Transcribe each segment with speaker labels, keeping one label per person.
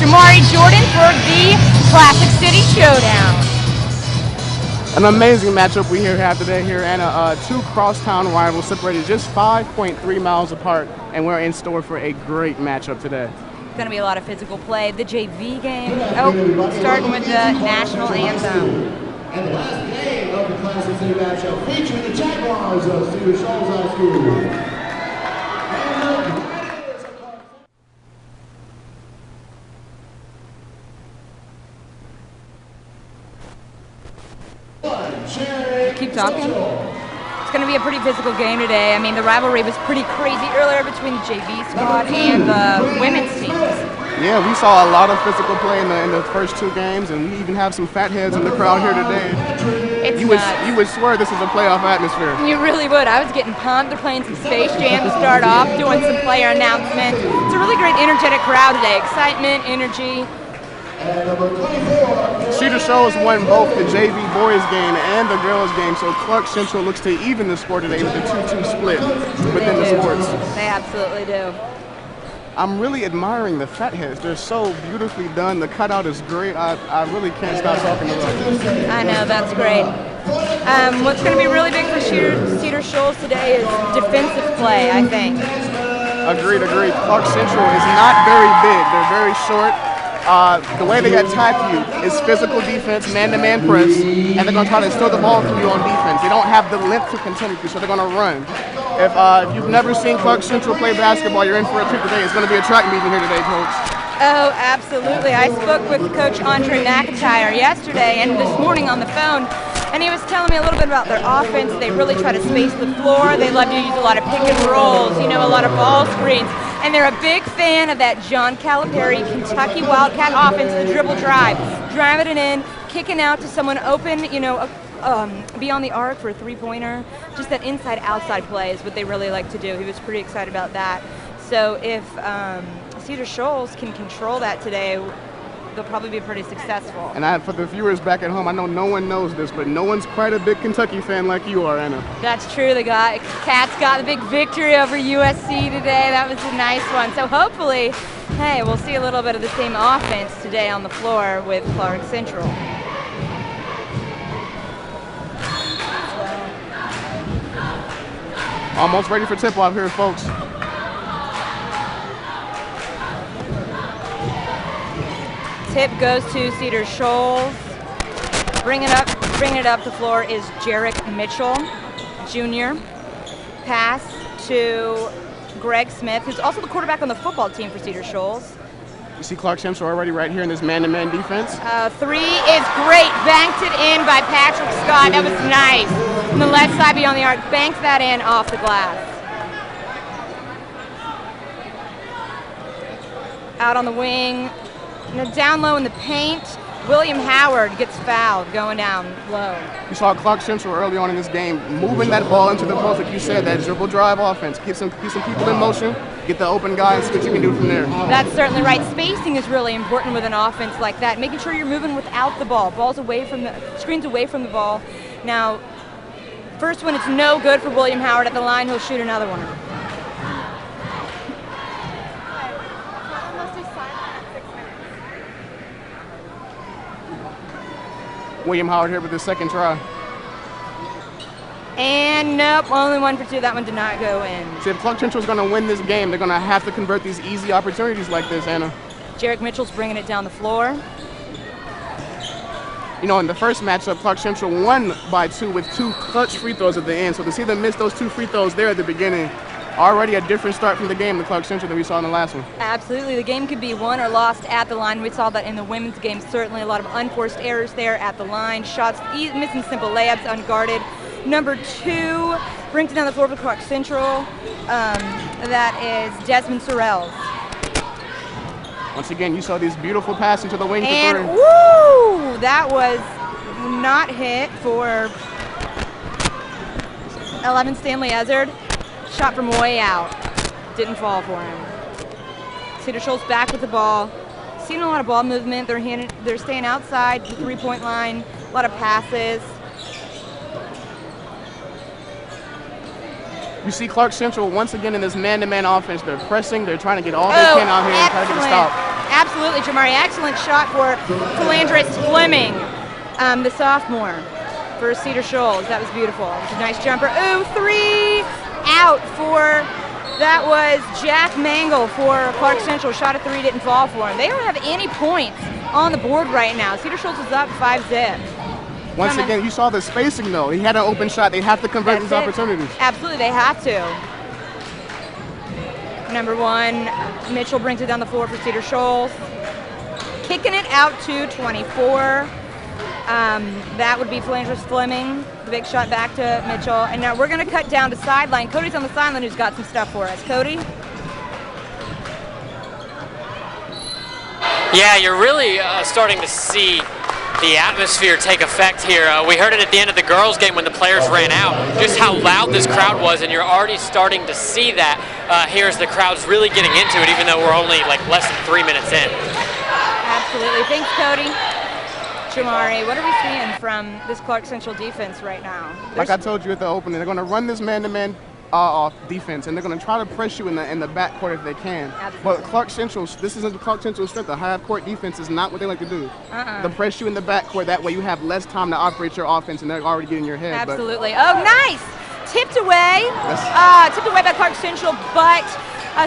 Speaker 1: Shamari Jordan for the Classic City Showdown.
Speaker 2: An amazing matchup we have today here, Anna. Two crosstown rivals separated just 5.3 miles apart, and we're in store for a great matchup today.
Speaker 1: It's going to be a lot of physical play. The JV game, starting with the national anthem.
Speaker 3: And the last game of the Classic City matchup featuring the Jaguars of Cedar Shoals High School.
Speaker 1: Keep talking. It's going to be a pretty physical game today. I mean, the rivalry was pretty crazy earlier between the JV squad and the women's teams.
Speaker 2: Yeah, we saw a lot of physical play in the first two games, and we even have some fat heads in the crowd here today. You would swear this is a playoff atmosphere.
Speaker 1: You really would. I was getting pumped. They're playing some Space Jam to start off, doing some player announcements. It's a really great, energetic crowd today. Excitement, energy.
Speaker 2: Cedar Shoals won both the JV boys game and the girls game, so Clarke Central looks to even the score today with a 2-2 split within the sports.
Speaker 1: They absolutely do.
Speaker 2: I'm really admiring the fat heads. They're so beautifully done. The cutout is great. I really can't stop talking about it.
Speaker 1: I know, that's great. What's going to be really big for Cedar Shoals today is defensive play, I think.
Speaker 2: Agreed. Clarke Central is not very big. They're very short. The way they attack you is physical defense, man-to-man press, and they're going to try to steal the ball from you on defense. They don't have the length to contend with you, so they're going to run. If you've never seen Clarke Central play basketball, you're in for a treat today. It's going to be a track meeting here today, Coach.
Speaker 1: Oh, absolutely. I spoke with Coach Andre McIntyre yesterday and this morning on the phone, and he was telling me a little bit about their offense. They really try to space the floor. They love to use a lot of pick and rolls, a lot of ball screens. And they're a big fan of that John Calipari Kentucky Wildcat offense, the dribble drive. Driving it in, kicking out to someone open, beyond the arc for a three-pointer. Just that inside-outside play is what they really like to do. He was pretty excited about that. So if Cedar Shoals can control that today, they'll probably be pretty successful.
Speaker 2: And for the viewers back at home, I know no one knows this, but no one's quite a big Kentucky fan like you are, Anna.
Speaker 1: That's true. The Cats got the big victory over USC today. That was a nice one. So hopefully, we'll see a little bit of the same offense today on the floor with Clarke Central.
Speaker 2: Almost ready for tip-off here, folks.
Speaker 1: Tip goes to Cedar Shoals. Bring it up the floor is Jarek Mitchell, Jr. Pass to Greg Smith, who's also the quarterback on the football team for Cedar Shoals.
Speaker 2: You see Clarke Central already right here in this man-to-man defense.
Speaker 1: Three is great. Banked it in by Patrick Scott. That was nice. On the left side beyond the arc, banked that in off the glass. Out on the wing. Down low in the paint, William Howard gets fouled going down low.
Speaker 2: You saw Clarke Central early on in this game moving that ball into the post, like you said, that dribble drive offense. Keep some people in motion, get the open guy, and see what you can do from there.
Speaker 1: That's certainly right. Spacing is really important with an offense like that. Making sure you're moving without the ball. Screens away from the ball. Now, first one, it's no good for William Howard at the line. He'll shoot another one.
Speaker 2: William Howard here with his second try.
Speaker 1: And nope, only 1 for 2. That one did not go in.
Speaker 2: See, if Clarke Central is going to win this game, they're going to have to convert these easy opportunities like this, Anna.
Speaker 1: Jarek Mitchell's bringing it down the floor.
Speaker 2: In the first matchup, Clarke Central won by 2 with 2 clutch free throws at the end. So to see them miss those 2 free throws there at the beginning, already a different start from the game to Clarke Central than we saw in the last one.
Speaker 1: Absolutely. The game could be won or lost at the line. We saw that in the women's game. Certainly a lot of unforced errors there at the line. Shots, missing simple layups, unguarded. Number 2 brings it down the floor for Clarke Central. That is Desmond Sorrells.
Speaker 2: Once again, you saw these beautiful passes to the wing.
Speaker 1: And woo! That was not hit for 11 Stanley Ezzard. Shot from way out. Didn't fall for him. Cedar Shoals back with the ball. Seen a lot of ball movement. They're staying outside the three-point line. A lot of passes.
Speaker 2: You see Clarke Central once again in this man-to-man offense. They're pressing. They're trying to get all they can out here and try to get a stop.
Speaker 1: Absolutely, Jamari. Excellent shot for Philandris Fleming, the sophomore for Cedar Shoals. That was beautiful. It was a nice jumper. Ooh, 3 out for, that was Jack Mangle for Clarke Central. Shot at 3, didn't fall for him. They don't have any points on the board right now. Cedar Shoals is up 5-zip.
Speaker 2: Once again, you saw the spacing though. He had an open shot. They have to convert these opportunities.
Speaker 1: Absolutely, they have to. Number 1, Mitchell brings it down the floor for Cedar Shoals. Kicking it out to 24. That would be Philandris Fleming. The big shot back to Mitchell. And now we're going to cut down to sideline. Cody's on the sideline who's got some stuff for us. Cody?
Speaker 4: Yeah, you're really starting to see the atmosphere take effect here. We heard it at the end of the girls' game when the players ran out, just how loud this crowd was, and you're already starting to see that here as the crowd's really getting into it, even though we're only like less than 3 minutes in.
Speaker 1: Absolutely. Thanks, Cody. Jamari, what are we seeing from this Clarke Central defense right now?
Speaker 2: Like I told you at the opening, they're going to run this man-to-man defense, and they're going to try to press you in the backcourt if they can.
Speaker 1: Absolutely.
Speaker 2: But Clarke Central, this isn't Clarke Central's strength. The half-court defense is not what they like to do. They press you in the backcourt. That way you have less time to operate your offense, and they're already getting your head.
Speaker 1: Absolutely. Oh, nice! Tipped away. Tipped away by Clarke Central, but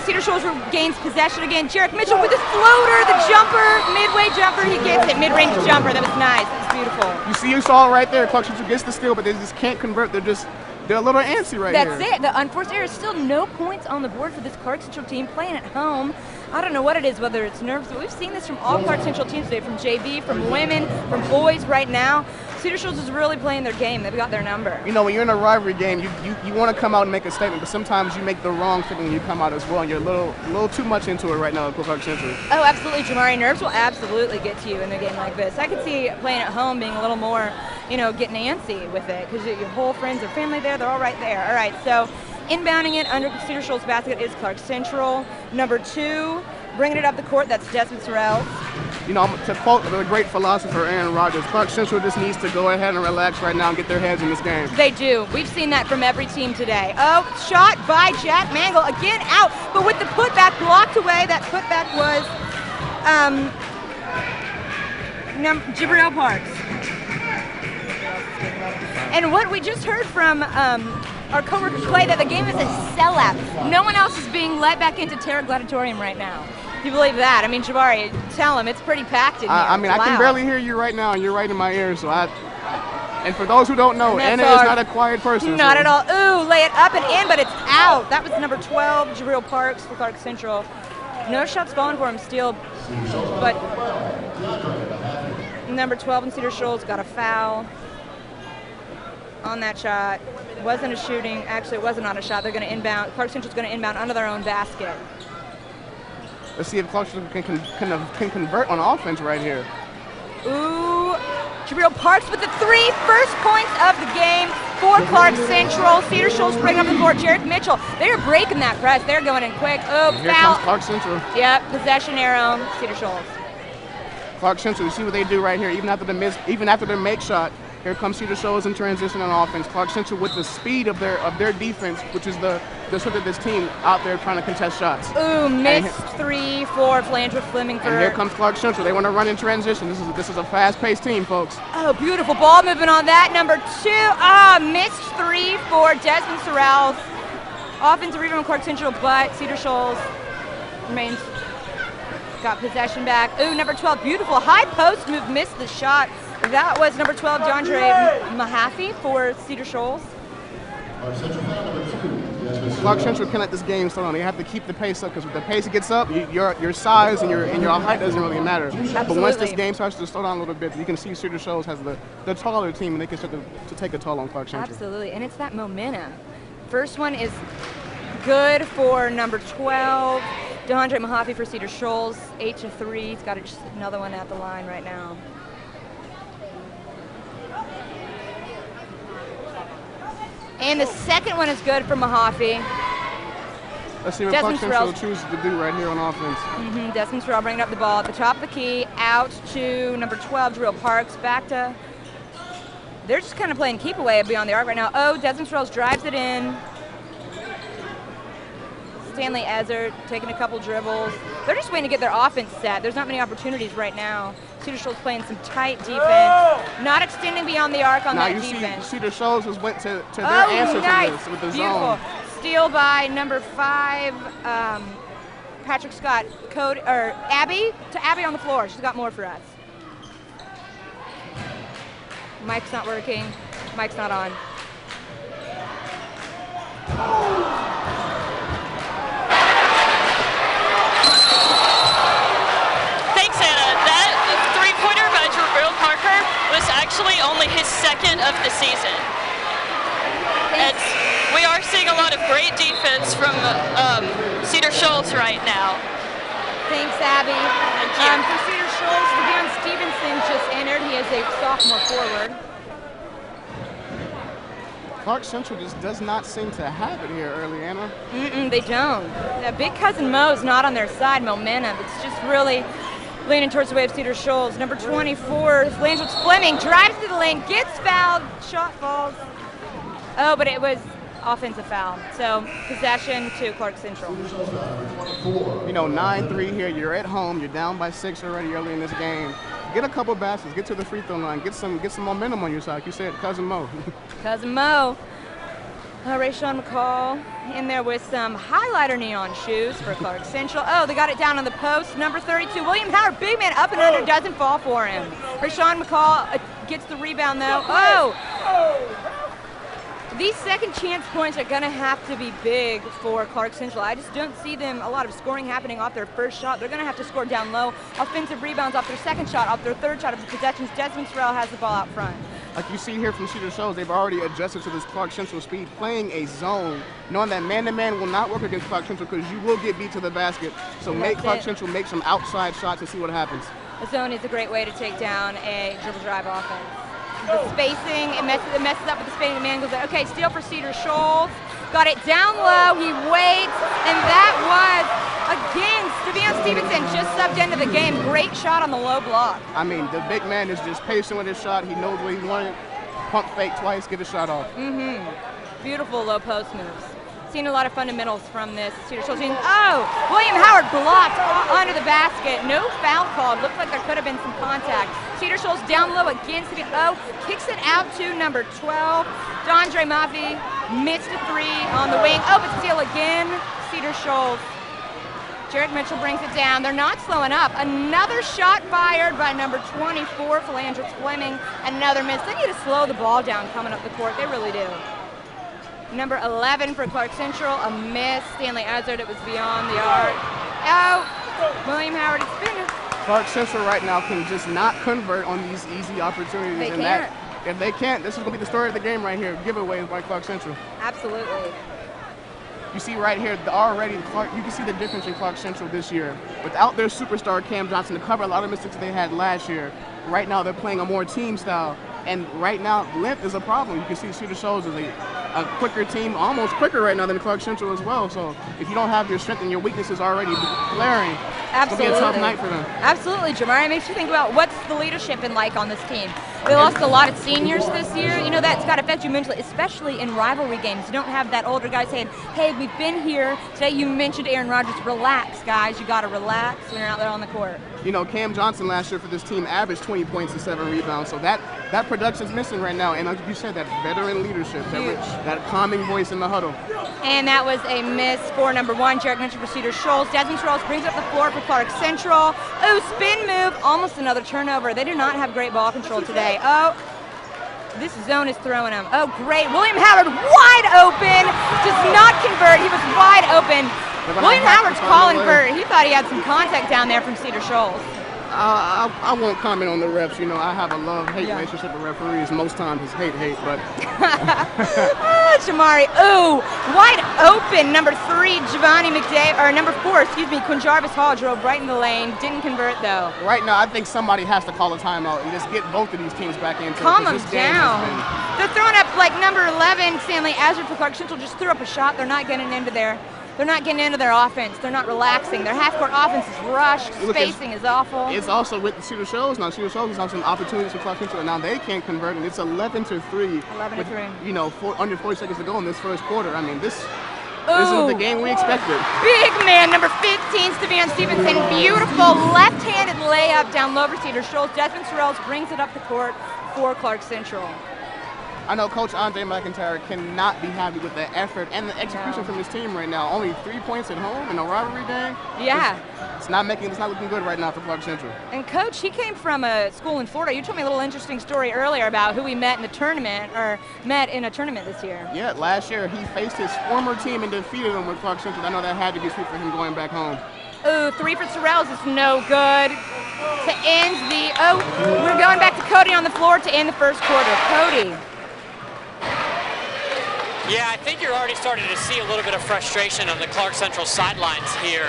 Speaker 1: Cedar Shoals gains possession again. Jarek Mitchell with his floater, the jumper, midway jumper. He gets it, mid-range jumper. That was nice. That was beautiful.
Speaker 2: You saw it right there. Clarke Central gets the steal, but they just can't convert. They're a little antsy right here.
Speaker 1: That's it. The unforced error is still no points on the board for this Clarke Central team playing at home. I don't know what it is, whether it's nerves, but we've seen this from all Clarke Central teams today, from JV, from women, from boys right now. Cedar Shoals is really playing their game. They've got their number.
Speaker 2: You know, when you're in a rivalry game, you want to come out and make a statement, but sometimes you make the wrong thing when you come out as well, and you're a little too much into it right now at Clarke Central.
Speaker 1: Oh, absolutely, Jamari. Nerves will absolutely get to you in a game like this. I could see playing at home being a little more, getting antsy with it, because your whole friends and family there, they're all right there. All right, so inbounding it under Cedar Shoals basket is Clarke Central. Number 2, bringing it up the court, that's Desmond Sorrell.
Speaker 2: You know, to quote the great philosopher Aaron Rodgers, Clarke Central just needs to go ahead and relax right now and get their heads in this game.
Speaker 1: They do. We've seen that from every team today. Oh, shot by Jack Mangle, again out, but with the putback blocked away. That putback was Jabril Parks. And what we just heard from our coworker Clay, that the game is a sellout. No one else is being let back into Terra Gladiatorium right now. You believe that? I mean, Jabari, tell him it's pretty packed in here.
Speaker 2: I can barely hear you right now, and you're right in my ear. And for those who don't know, Anna is not a quiet person.
Speaker 1: Not at all. Ooh, lay it up and in, but it's out. That was number 12, Jabril Parks for Clarke Central. No shots falling for him still, but number 12 in Cedar Shoals got a foul on that shot. Wasn't a shooting. Actually, it wasn't on a shot. They're going to inbound. Clarke Central's going to inbound under their own basket.
Speaker 2: Let's see if Clarke Central can convert on offense right here.
Speaker 1: Ooh, Jabril Parks with the 3 first points of the game for Clarke Central. Cedar Shoals bring up the board. Jarek Mitchell, they are breaking that press. They're going in quick. Oh,
Speaker 2: here
Speaker 1: foul.
Speaker 2: Comes Clarke Central.
Speaker 1: Yep, possession arrow, Cedar Shoals.
Speaker 2: Clarke Central, you see what they do right here. Even after the make shot, here comes Cedar Shoals in transition on offense. Clarke Central with the speed of their defense, which is the sort of this team out there trying to contest shots.
Speaker 1: Ooh, missed 3 for Philandris Fleming.
Speaker 2: And here comes Clarke Central. They want to run in transition. This is a fast-paced team, folks.
Speaker 1: Oh, beautiful ball movement on that. Number 2, missed 3 for Desmond Sorrell. Offensive rebound on Clarke Central, but Cedar Shoals remains, got possession back. Ooh, number 12, beautiful high post move, missed the shot. That was number 12, DeAndre Mahaffey for Cedar Shoals.
Speaker 2: Clarke Central can let this game slow down. They have to keep the pace up, because if the pace gets up, your size and your height doesn't really matter.
Speaker 1: Absolutely.
Speaker 2: But once this game starts to slow down a little bit, you can see Cedar Shoals has the taller team, and they can start to take a toll on Clarke Central.
Speaker 1: Absolutely, and it's that momentum. First one is good for number 12, DeAndre Mahaffey for Cedar Shoals, 8-3. He's got just another one at the line right now. And the second one is good for Mahaffey.
Speaker 2: Let's see what Clarke Central chooses to do right here on offense.
Speaker 1: Desmond Sorrell bringing up the ball at the top of the key, out to number 12, Jabril Parks, back to, they're just kind of playing keep away beyond the arc right now. Oh, Desmond Sorrell drives it in. Stanley Ezzard taking a couple dribbles. They're just waiting to get their offense set. There's not many opportunities right now. Cedar Shoals playing some tight defense, not extending beyond the arc on that defense.
Speaker 2: See, Cedar Shoals has went to their answer to this with the zone.
Speaker 1: Steal by number 5, Patrick Scott. Abby on the floor. She's got more for us. Mic's not working. Mic's not on.
Speaker 5: Thanks, Anna. That three-pointer by Jabril Parker was actually only his second of the season. And we are seeing a lot of great defense from Cedar Shoals right now.
Speaker 1: Thanks, Abby.
Speaker 5: Thank you.
Speaker 1: For Cedar Shoals, Devion Stevenson just entered. He is a sophomore forward.
Speaker 2: Clarke Central just does not seem to have it here early, Anna.
Speaker 1: They don't. Big Cousin Mo's not on their side, momentum. It's just really leaning towards the way of Cedar Shoals. Number 24, Landry Fleming drives to the lane, gets fouled, shot falls. Oh, but it was offensive foul. So possession to Clarke Central.
Speaker 2: 9-3 here. You're at home. You're down by 6 already early in this game. Get a couple baskets. Get to the free throw line. Get some momentum on your side. Like you said, Cousin Mo.
Speaker 1: Cousin Mo. Rayshawn McCall in there with some highlighter neon shoes for Clarke Central. Oh, they got it down on the post. Number 32, William Howard, big man up and under, doesn't fall for him. Rayshawn McCall gets the rebound though. Oh! These second chance points are going to have to be big for Clarke Central. I just don't see them a lot of scoring happening off their first shot. They're going to have to score down low. Offensive rebounds off their second shot, off their third shot of the possessions. Desmond Sorrell has the ball out front.
Speaker 2: Like you see here from Cedar Shoals, they've already adjusted to this Clarke Central speed, playing a zone, knowing that man-to-man will not work against Clarke Central because you will get beat to the basket. So make Clarke Central make some outside shots and see what happens.
Speaker 1: A zone is a great way to take down a dribble drive offense. The spacing, it messes up with the spacing. The man goes, okay, steal for Cedar Shoals. Got it down low, he waits, and that was, again, Devion Stevenson just subbed into the game. Great shot on the low block.
Speaker 2: I mean, the big man is just patient with his shot. He knows what he wanted. Pump fake twice, get a shot off.
Speaker 1: Beautiful low post moves. Seen a lot of fundamentals from this Cedar Shoals team. Oh, William Howard blocked under the basket. No foul called. Looked like there could have been some contact. Cedar Shoals down low against the kicks it out to number 12. Dondre Maffey missed a 3 on the wing. Oh, but steal again. Cedar Shoals. Jarrett Mitchell brings it down. They're not slowing up. Another shot fired by number 24, Philandrix Fleming. Another miss. They need to slow the ball down coming up the court. They really do. Number 11 for Clarke Central, a miss. Stanley Ezzard, it was beyond the arc. Oh, William Howard, it's been
Speaker 2: Clarke Central right now can just not convert on these easy opportunities.
Speaker 1: They can't.
Speaker 2: If they can't, this is going to be the story of the game right here. Giveaways by Clarke Central.
Speaker 1: Absolutely.
Speaker 2: You see right here, you can see the difference in Clarke Central this year. Without their superstar Cam Johnson to cover a lot of mistakes they had last year, right now they're playing a more team style. And right now, length is a problem. You can see Cedar Shoals is a quicker team, almost quicker right now than Clarke Central as well. So if you don't have your strength and your weaknesses already glaring, it's going to be a tough night for them.
Speaker 1: Absolutely, Jamar. It makes you think about what's the leadership been like on this team. They lost a lot of seniors this year. You know, that's got to affect you mentally, especially in rivalry games. You don't have that older guy saying, hey, we've been here. Today you mentioned Aaron Rodgers. Relax, guys. You got to relax when you're out there on the court.
Speaker 2: You know, Cam Johnson last year for this team averaged 20 points and 7 rebounds. So that production's missing right now. And like you said, that veteran leadership, that calming voice in the huddle.
Speaker 1: And that was a miss for number 1, Jarrett Mitchell for Cedar Shoals. Desmond Sorrell brings up the floor for Clarke Central. Oh, spin move, almost another turnover. They do not have great ball control today. Oh, this zone is throwing him. Oh, great. William Howard wide open. Does not convert. He was wide open. William Howard's calling for, he thought he had some contact down there from Cedar Shoals.
Speaker 2: I won't comment on the refs. You know, I have a love-hate relationship with referees. Most times it's hate, but.
Speaker 1: Jamari, ooh, wide open. Number 3, Giovanni McDade, or number 4, Quinjarvis Hall drove right in the lane. Didn't convert though.
Speaker 2: Right now, I think somebody has to call a timeout and just get both of these teams back into
Speaker 1: Calm them down. They're throwing up like number 11, Stanley Ezzard for Clarke Central, just threw up a shot. They're not getting into their offense. They're not relaxing. Their half-court offense is rushed. Spacing is awful.
Speaker 2: It's also with the Cedar Shoals now. Cedar Shoals has some opportunities for Clarke Central, and now they can't convert, and it's 11-3.
Speaker 1: 11-3.
Speaker 2: You know, under 40 seconds to go in this first quarter. I mean, This is
Speaker 1: Ooh.
Speaker 2: the game we expected.
Speaker 1: Big man, number 15, Stevenson. Beautiful left-handed layup down low for Cedar Shoals. Desmond Sorrells brings it up the court for Clarke Central.
Speaker 2: I know Coach Andre McIntyre cannot be happy with the effort and the execution from his team right now. Only 3 points at home in a rivalry game.
Speaker 1: Yeah.
Speaker 2: It's not looking good right now for Clarke Central.
Speaker 1: And Coach, he came from a school in Florida. You told me a little interesting story earlier about who he met in the tournament, or met in a tournament this year.
Speaker 2: Yeah, last year he faced his former team and defeated them with Clarke Central. I know that had to be sweet for him going back home.
Speaker 1: Ooh, 3 for Sorrells is no good. To end the, we're going back to Cody on the floor to end the first quarter. Cody.
Speaker 4: Yeah, I think you're already starting to see a little bit of frustration on the Clarke Central sidelines here.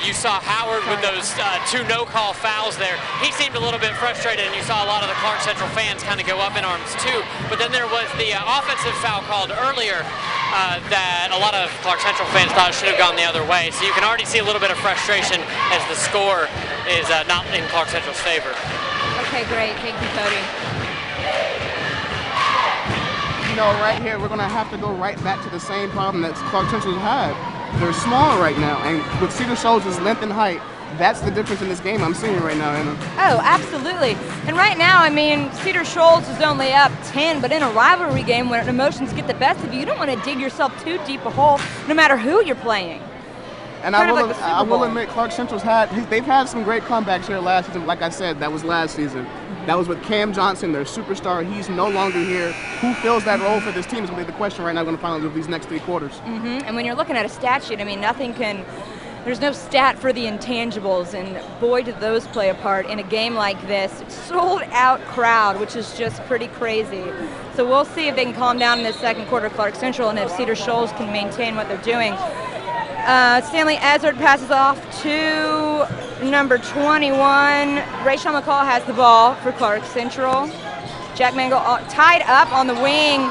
Speaker 4: You saw Howard with those 2 no-call fouls there. He seemed a little bit frustrated, and you saw a lot of the Clarke Central fans kind of go up in arms too. But then there was the offensive foul called earlier that a lot of Clarke Central fans thought should have gone the other way. So you can already see a little bit of frustration as the score is not in Clarke Central's favor.
Speaker 1: Okay, great. Thank you, Cody.
Speaker 2: Right here, we're going to have to go right back to the same problem that Clarke Central's had. They're small right now, and with Cedar Shoals' length and height, that's the difference in this game I'm seeing right now, Anna.
Speaker 1: Oh, absolutely. And right now, I mean, Cedar Shoals is only up 10, but in a rivalry game when emotions get the best of you, you don't want to dig yourself too deep a hole, no matter who you're playing.
Speaker 2: And I will admit, Clarke Central's they've had some great comebacks here last season. Like I said, that was last season. That was with Cam Johnson, their superstar. He's no longer here. Who fills that role for this team is going to be the question right now going to find out over these next 3 quarters.
Speaker 1: And when you're looking at a stat sheet, I mean, there's no stat for the intangibles, and boy, did those play a part in a game like this. Sold-out crowd, which is just pretty crazy. So we'll see if they can calm down in this second quarter, Clarke Central, and if Cedar Shoals can maintain what they're doing. Stanley Ezard passes off to number 21. Rayshawn McCall has the ball for Clarke Central. Jack Mangle tied up on the wing.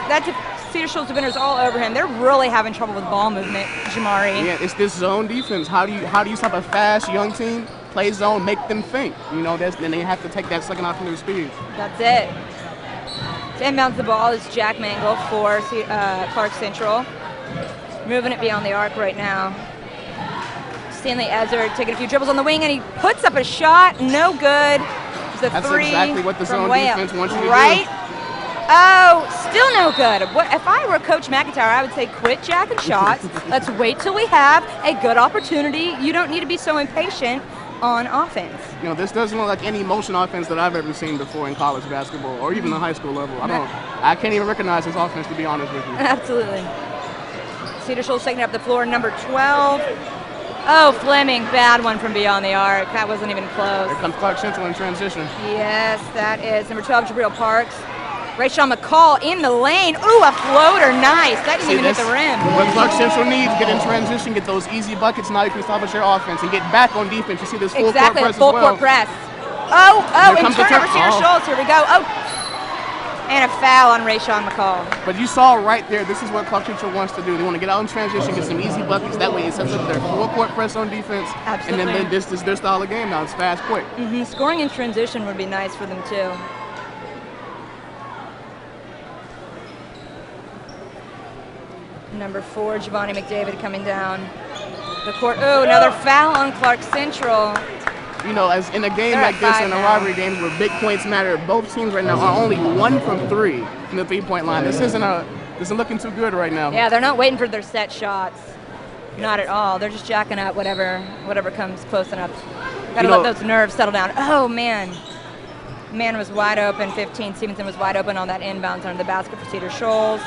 Speaker 1: That's Cedar Shoals defenders all over him. They're really having trouble with ball movement, Jamari.
Speaker 2: Yeah, it's this zone defense. How do you stop a fast young team, play zone, make them think? Then they have to take that second off from their speed.
Speaker 1: That's it. To inbounds the ball is Jack Mangle for Clarke Central. Moving it beyond the arc right now. Stanley Ezard taking a few dribbles on the wing, and he puts up a shot. No good.
Speaker 2: That's exactly what the zone defense wants you to do.
Speaker 1: Right? Oh, still no good. If I were Coach McIntyre, I would say quit jacking shots. Let's wait till we have a good opportunity. You don't need to be so impatient on offense.
Speaker 2: This doesn't look like any motion offense that I've ever seen before in college basketball or even the high school level. I can't even recognize this offense, to be honest with you.
Speaker 1: Absolutely. Cedar Shoals taking up the floor, number 12. Oh, Fleming, bad one from beyond the arc. That wasn't even close.
Speaker 2: Here comes Clarke Central in transition.
Speaker 1: Yes, that is number 12, Jabril Parks. Rayshawn McCall in the lane. Ooh, a floater, nice. That didn't even hit the rim.
Speaker 2: What Clarke Central needs, get in transition, get those easy buckets. Now you can establish your offense and get back on defense. You see this full court press
Speaker 1: full
Speaker 2: as well.
Speaker 1: court press. And turnover Cedar Shoals. Here we go. And a foul on Rayshawn McCall.
Speaker 2: But you saw right there, this is what Clarke Central wants to do. They want to get out in transition, get some easy buckets. That way it sets up their full court press on defense.
Speaker 1: Absolutely.
Speaker 2: And then this is their style of game now. It's fast, quick.
Speaker 1: Scoring in transition would be nice for them too. Number 4, Giovanni McDavid coming down the court. Oh, another foul on Clarke Central.
Speaker 2: As in a game like this, in a rivalry game where big points matter, both teams right now are only 1 from 3 from the 3-point line. This isn't looking too good right now.
Speaker 1: Yeah, they're not waiting for their set shots. Not at all. They're just jacking up whatever comes close enough. Got to let those nerves settle down. Oh, man. Man was wide open. 15. Stevenson was wide open on that inbounds under the basket for Cedar Shoals.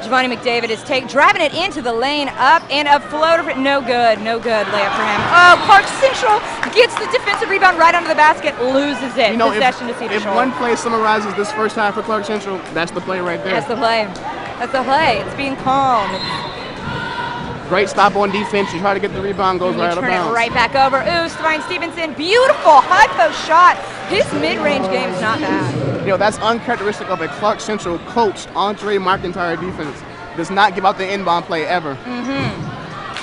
Speaker 1: Giovanni McDavid is driving it into the lane, up and a floater, but no good layup for him. Oh, Clarke Central gets the defensive rebound right under the basket, loses it. Possession to Cedar Shoals.
Speaker 2: If one play summarizes this first half for Clarke Central, that's the play right there.
Speaker 1: That's the play. It's being calm.
Speaker 2: Great stop on defense. You try to get the rebound, goes right out of bounds.
Speaker 1: Turn it right back over. Ooh, Ryan Stevenson, beautiful high post shot. His mid-range game is not bad.
Speaker 2: That's uncharacteristic of a Clarke Central coach, Andre McIntyre defense. Does not give out the inbound play ever.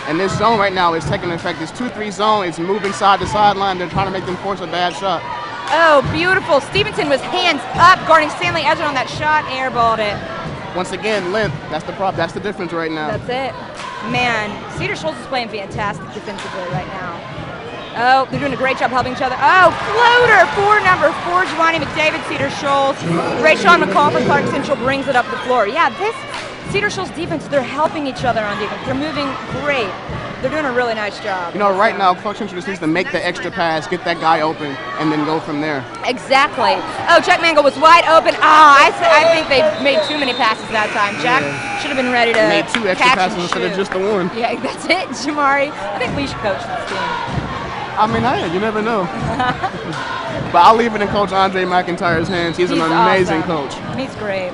Speaker 2: And this zone right now is taking effect. This 2-3 zone is moving side to sideline. They're trying to make them force a bad shot.
Speaker 1: Oh, beautiful. Stevenson was hands up guarding Stanley Ezard on that shot, airballed it.
Speaker 2: Once again, length. That's the problem. That's the difference right now.
Speaker 1: That's it. Man, Cedar Shoals is playing fantastic defensively right now. Oh, they're doing a great job helping each other. Oh, floater for number 4, Giovanni McDavid, Cedar Shoals. Rayshawn McCall for Clarke Central brings it up the floor. Yeah, this Cedar Shoals defense, they're helping each other on defense. They're moving great. They're doing a really nice job.
Speaker 2: You know, right now, Clarke Central just needs to make the extra pass, get that guy open, and then go from there.
Speaker 1: Exactly. Oh, Jack Mangle was wide open. I think they made too many passes that time. Jack should have been ready to
Speaker 2: made 2 extra passes instead of just the 1.
Speaker 1: Yeah, that's it, Jamari. I think we should coach this team.
Speaker 2: I mean, hey, you never know. But I'll leave it in Coach Andre McIntyre's hands. He's an amazing coach.
Speaker 1: He's great.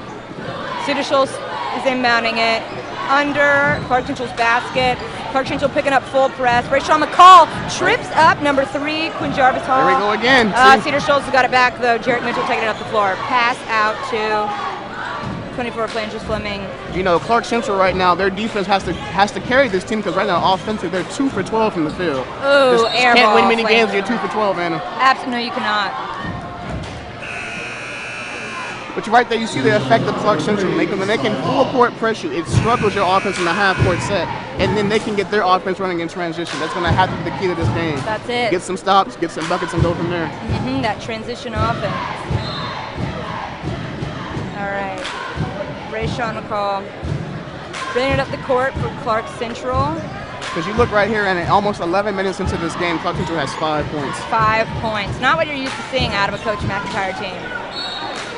Speaker 1: Cedar Shoals is inbounding it under Clarke Central's basket. Clarke Central picking up full press. Rayshawn McCall trips up number 3, Quinn Jarvis Hall.
Speaker 2: There we go again.
Speaker 1: Cedar Shoals has got it back though. Jarrett Mitchell taking it up the floor. Pass out to 24 Flanders Fleming.
Speaker 2: You know, Clarke Central right now, their defense has to carry this team because right now offensively they're 2 for 12 from the field.
Speaker 1: Ooh, air
Speaker 2: can't
Speaker 1: ball,
Speaker 2: win many
Speaker 1: Flanders.
Speaker 2: games. You're 2 for 12, Anna.
Speaker 1: Absolutely, no, you cannot.
Speaker 2: But right there, you see the effect of Clarke Central. When they can full court press you, it struggles your offense in the half court set, and then they can get their offense running in transition. That's going to have to be the key to this game.
Speaker 1: That's it.
Speaker 2: Get some stops, get some buckets, and go from there.
Speaker 1: That transition offense. All right. Rayshawn McCall bringing it up the court for Clarke Central.
Speaker 2: Because you look right here, and almost 11 minutes into this game, Clarke Central has 5 points. 5
Speaker 1: points. Not what you're used to seeing out of a Coach McIntyre team.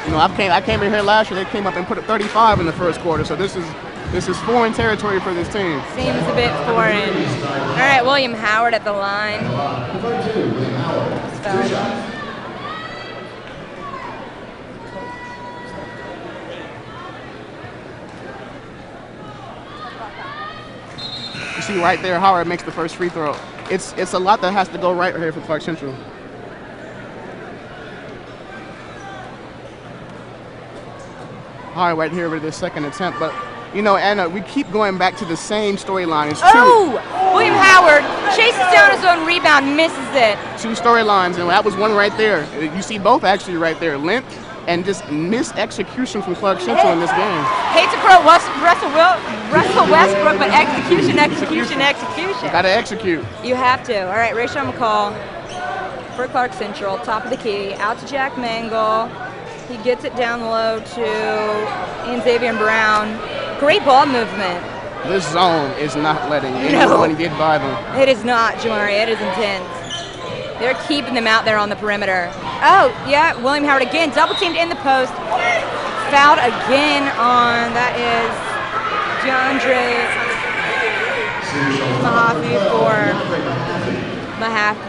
Speaker 2: You know, I came in here last year. They came up and put up 35 in the first quarter. So this is foreign territory for this team.
Speaker 1: Seems a bit foreign. All right, William Howard at the line.
Speaker 2: You see right there, Howard makes the first free throw. It's a lot that has to go right here for Clarke Central. Howard right here with this second attempt, but you know, Anna, we keep going back to the same storyline. It's
Speaker 1: William Howard chases down his own rebound, misses it.
Speaker 2: 2 storylines, and that was one right there. You see both actually right there, length and just missed execution from Clarke Central in this game.
Speaker 1: Hate to quote Russell Westbrook, but execution.
Speaker 2: Gotta execute.
Speaker 1: You have to. All right, Rayshawn McCall for Clarke Central, top of the key, out to Jack Mangle. He gets it down low to Xavier Brown. Great ball movement.
Speaker 2: This zone is not letting anyone get by them.
Speaker 1: It is not, Jamari. It is intense. They're keeping them out there on the perimeter. Oh, yeah, William Howard again, double teamed in the post. Fouled again on, that is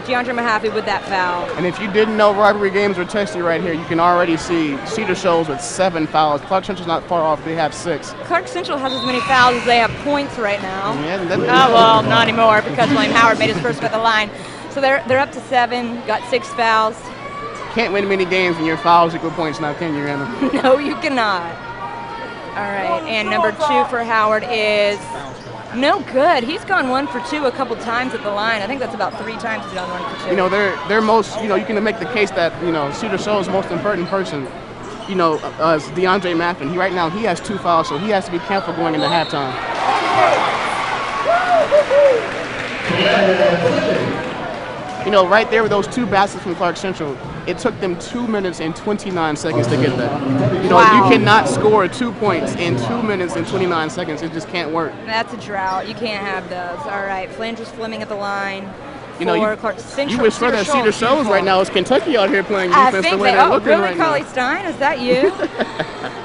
Speaker 1: DeAndre Mahaffey with that foul.
Speaker 2: And if you didn't know rivalry games were testy right here, you can already see Cedar Shoals with 7 fouls. Clarke Central's not far off. They have 6.
Speaker 1: Clarke Central has as many fouls as they have points right now.
Speaker 2: Yeah,
Speaker 1: well, not anymore because William Howard made his first at the line. So they're up to 7, got 6 fouls.
Speaker 2: Can't win many games when your fouls equal points now, can you, Anna?
Speaker 1: No, you cannot. All right, and number 2 for Howard is no good. He's gone 1 for 2 a couple times at the line. I think that's about 3 times he's gone 1 for 2.
Speaker 2: You know, they're most, you know, you can make the case that, you know, Cedar Shoals' most important person, you know, is DeAndre Maffin. Right now he has 2 fouls, so he has to be careful going into halftime. You know, right there with those 2 baskets from Clarke Central, it took them 2 minutes and 29 seconds to get that. You know, you cannot score 2 points in 2 minutes and 29 seconds. It just can't work.
Speaker 1: That's a drought. You can't have those. All right, Flanders Fleming at the line.
Speaker 2: You know,
Speaker 1: Clarke Central.
Speaker 2: you wish for that Cedar Shoals right now. It's Kentucky out here playing defense the way they're looking
Speaker 1: really,
Speaker 2: right
Speaker 1: Carly
Speaker 2: now.
Speaker 1: Stein? Is that you?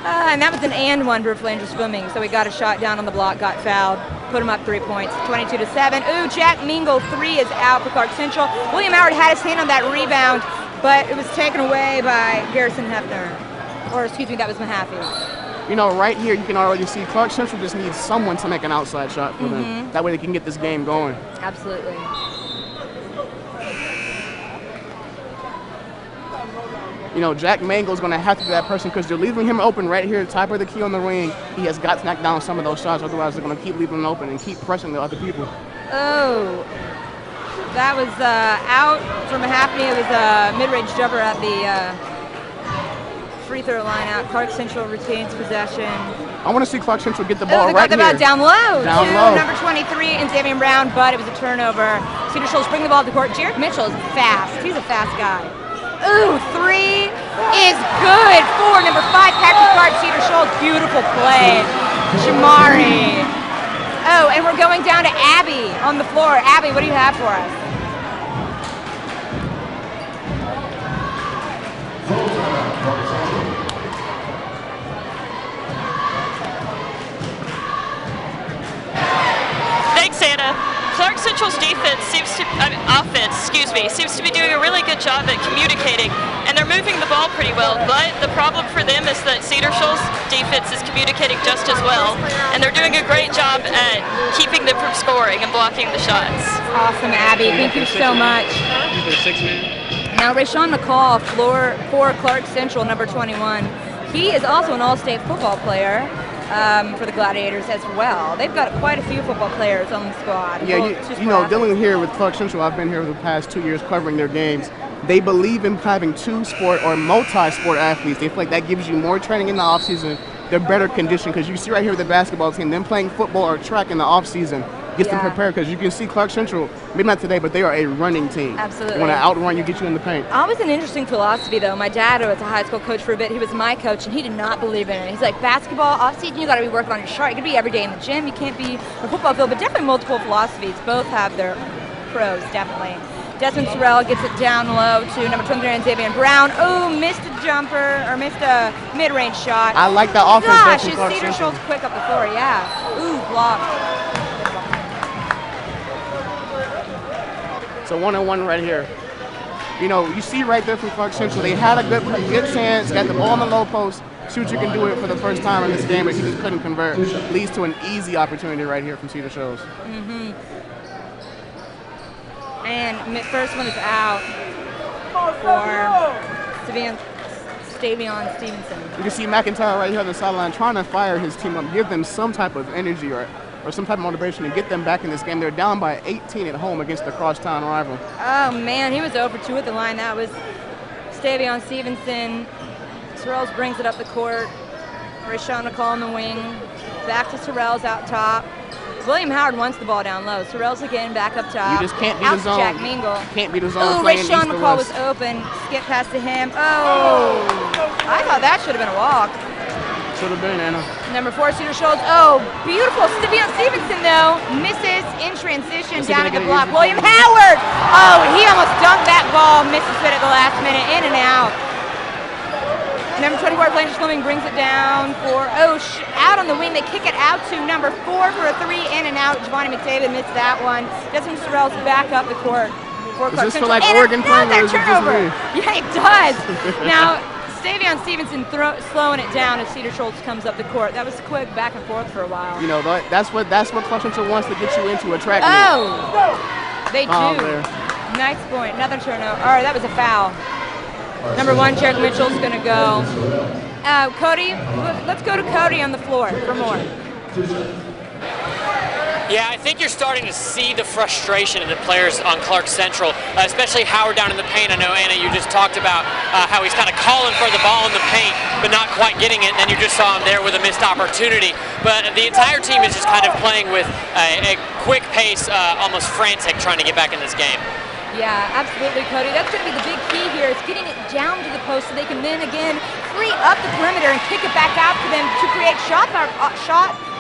Speaker 1: And that was an and one for Flanders Fleming. So he got a shot down on the block, got fouled, put him up 3 points, 22-7. Ooh, Jack Mingle 3 is out for Clarke Central. William Howard had his hand on that rebound, but it was taken away by Garrison Hefner. Or excuse me, that was Mahaffey.
Speaker 2: You know, right here you can already see Clarke Central just needs someone to make an outside shot for them. That way they can get this game going.
Speaker 1: Absolutely.
Speaker 2: You know, Jack Mangle's going to have to be that person because they're leaving him open right here, top of the key on the ring. He has got to knock down some of those shots, otherwise they're going to keep leaving him open and keep pressing the other people.
Speaker 1: Oh, that was out for Mahaffey. It was a mid-range jumper at the free throw line out. Clarke Central retains possession.
Speaker 2: I want to see Clarke Central get the ball
Speaker 1: They
Speaker 2: right
Speaker 1: got the
Speaker 2: here.
Speaker 1: ball down low
Speaker 2: Down
Speaker 1: to
Speaker 2: low.
Speaker 1: number 23 and Xavier Brown, but it was a turnover. Cedar Shoals bring the ball to the court. Jared Mitchell is fast. He's a fast guy. Ooh, 3 is good for number 5, Patrick Guard, Cedar Shoals. Beautiful play. Shamari. Oh, and we're going down to Abby on the floor. Abby, what do you have for us?
Speaker 5: Thanks, Anna. Clarke Central's offense seems to be doing a really good job at communicating, and they're moving the ball pretty well. But the problem for them is that Cedar Shoals' defense is communicating just as well, and they're doing a great job at keeping them from scoring and blocking the shots.
Speaker 1: Awesome, Abby. Thank you so much. Now, Rayshawn McCall, floor for Clarke Central, number 21. He is also an all-state football player for the Gladiators as well. They've got quite a few football players on the squad.
Speaker 2: Yeah, you know, dealing here with Clarke Central, I've been here for the past 2 years covering their games. They believe in having two-sport or multi-sport athletes. They feel like that gives you more training in the off-season. They're better conditioned because you see right here with the basketball team, them playing football or track in the off-season gets them prepared because you can see Clarke Central, maybe not today, but they are a running team.
Speaker 1: Absolutely.
Speaker 2: They want to outrun you, get you in the paint.
Speaker 1: Always an interesting philosophy, though. My dad was a high school coach for a bit. He was my coach, and he did not believe in it. He's like, basketball, off-season, you got to be working on your shot. You got to be every day in the gym. You can't be a football field, but definitely multiple philosophies. Both have their pros, definitely. Desmond Sorrell gets it down low to number 23, Xavier Brown. Oh, missed a jumper, or missed a mid-range shot.
Speaker 2: I like that offense.
Speaker 1: Gosh,
Speaker 2: from
Speaker 1: is
Speaker 2: Clarke
Speaker 1: Cedar
Speaker 2: Central.
Speaker 1: Shoals quick up the floor, yeah. Ooh, blocked.
Speaker 2: So 1-on-1 right here. You know, you see right there from Clarke Central, they had a good chance, got the ball in the low post. See what you can do it for the first time in this game, but he just couldn't convert. Leads to an easy opportunity right here from Cedar Shoals.
Speaker 1: And first one is out for Stavion Stevenson.
Speaker 2: You can see McIntyre right here on the sideline trying to fire his team up, give them some type of energy or some type of motivation to get them back in this game. They're down by 18 at home against the crosstown rival.
Speaker 1: Oh, man, he was 0 for 2 at the line. That was Stavion Stevenson. Sorrells brings it up the court. Rayshawn McCall on the wing. Back to Sorrells out top. William Howard wants the ball down low. Sorrells again back up top.
Speaker 2: You just can't be
Speaker 1: out
Speaker 2: the zone.
Speaker 1: Jack Mingle.
Speaker 2: Can't be the zone.
Speaker 1: Oh,
Speaker 2: playing
Speaker 1: Rayshawn
Speaker 2: east to
Speaker 1: McCall was
Speaker 2: west.
Speaker 1: open. Skip pass to him. Oh, I thought that should have been a walk.
Speaker 2: Should have been, Anna.
Speaker 1: Number 4, Cedar Shoals. Oh, beautiful. Stavion Stevenson, though, misses in transition down at the block. William Howard. Oh, he almost dunked that ball. Misses it at the last minute. In and out. Number 24, Blanchard Fleming brings it down for, out on the wing. They kick it out to number 4 for a 3, in and out. Giovanni McDavid missed that one. Desmond Sorrell's back up the court.
Speaker 2: Does this feel like Oregon playing or is it just
Speaker 1: turnover.
Speaker 2: me?
Speaker 1: Yeah, it does. Now, Stavion Stevenson slowing it down as Cedar Shoals comes up the court. That was quick back and forth for a while.
Speaker 2: You know, that's what Clarke Central wants to get you into a track meet.
Speaker 1: Oh, they do.
Speaker 2: There.
Speaker 1: Nice point. Another turnover. All right, that was a foul. Number 1, Jared Mitchell's going to go. Cody, let's go to Cody on the floor for more.
Speaker 4: Yeah, I think you're starting to see the frustration of the players on Clarke Central, especially Howard down in the paint. I know, Anna, you just talked about how he's kind of calling for the ball in the paint, but not quite getting it, and then you just saw him there with a missed opportunity. But the entire team is just kind of playing with a quick pace, almost frantic, trying to get back in this game.
Speaker 1: Yeah, absolutely, Cody. That's going to be the big key here. It's getting it down to the post so they can then again free up the perimeter and kick it back out for them to create shot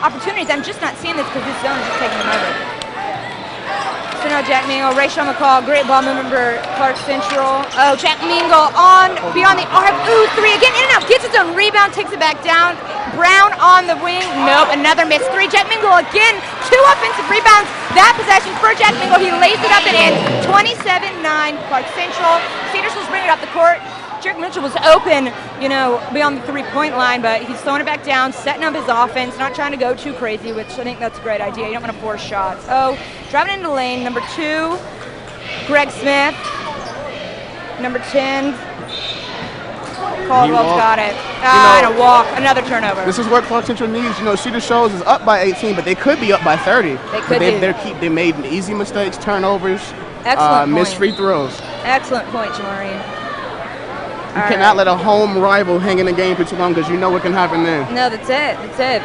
Speaker 1: opportunities. I'm just not seeing this because this zone is just taking them over. So now Jack Mingle, Rayshawn McCall, great ball movement for Clarke Central. Oh, Jack Mingle on beyond the arc. Ooh, 3 again, in and out, gets his own rebound, takes it back down. Brown on the wing. Nope, another miss. 3. Jack Mingle again. 2 offensive rebounds. That possession for Jack Mingle. He lays it up and in. 27-9, Clarke Central. Cedar Shoals bring it up the court. Jared Mitchell was open, beyond the 3-point line, but he's throwing it back down, setting up his offense, not trying to go too crazy, which I think that's a great idea. You don't want to force shots. Oh, driving into the lane, number 2, Greg Smith. Number 10, Caldwell's got it. And a walk, another turnover.
Speaker 2: This is what Clarke Central needs. Cedar Shoals is up by 18, but they could be up by 30.
Speaker 1: They could
Speaker 2: They made easy mistakes, turnovers,
Speaker 1: Excellent
Speaker 2: missed
Speaker 1: point.
Speaker 2: free throws.
Speaker 1: Excellent point, Jamari.
Speaker 2: You cannot let a home rival hang in the game for too long because you know what can happen then.
Speaker 1: No, that's it. That's it.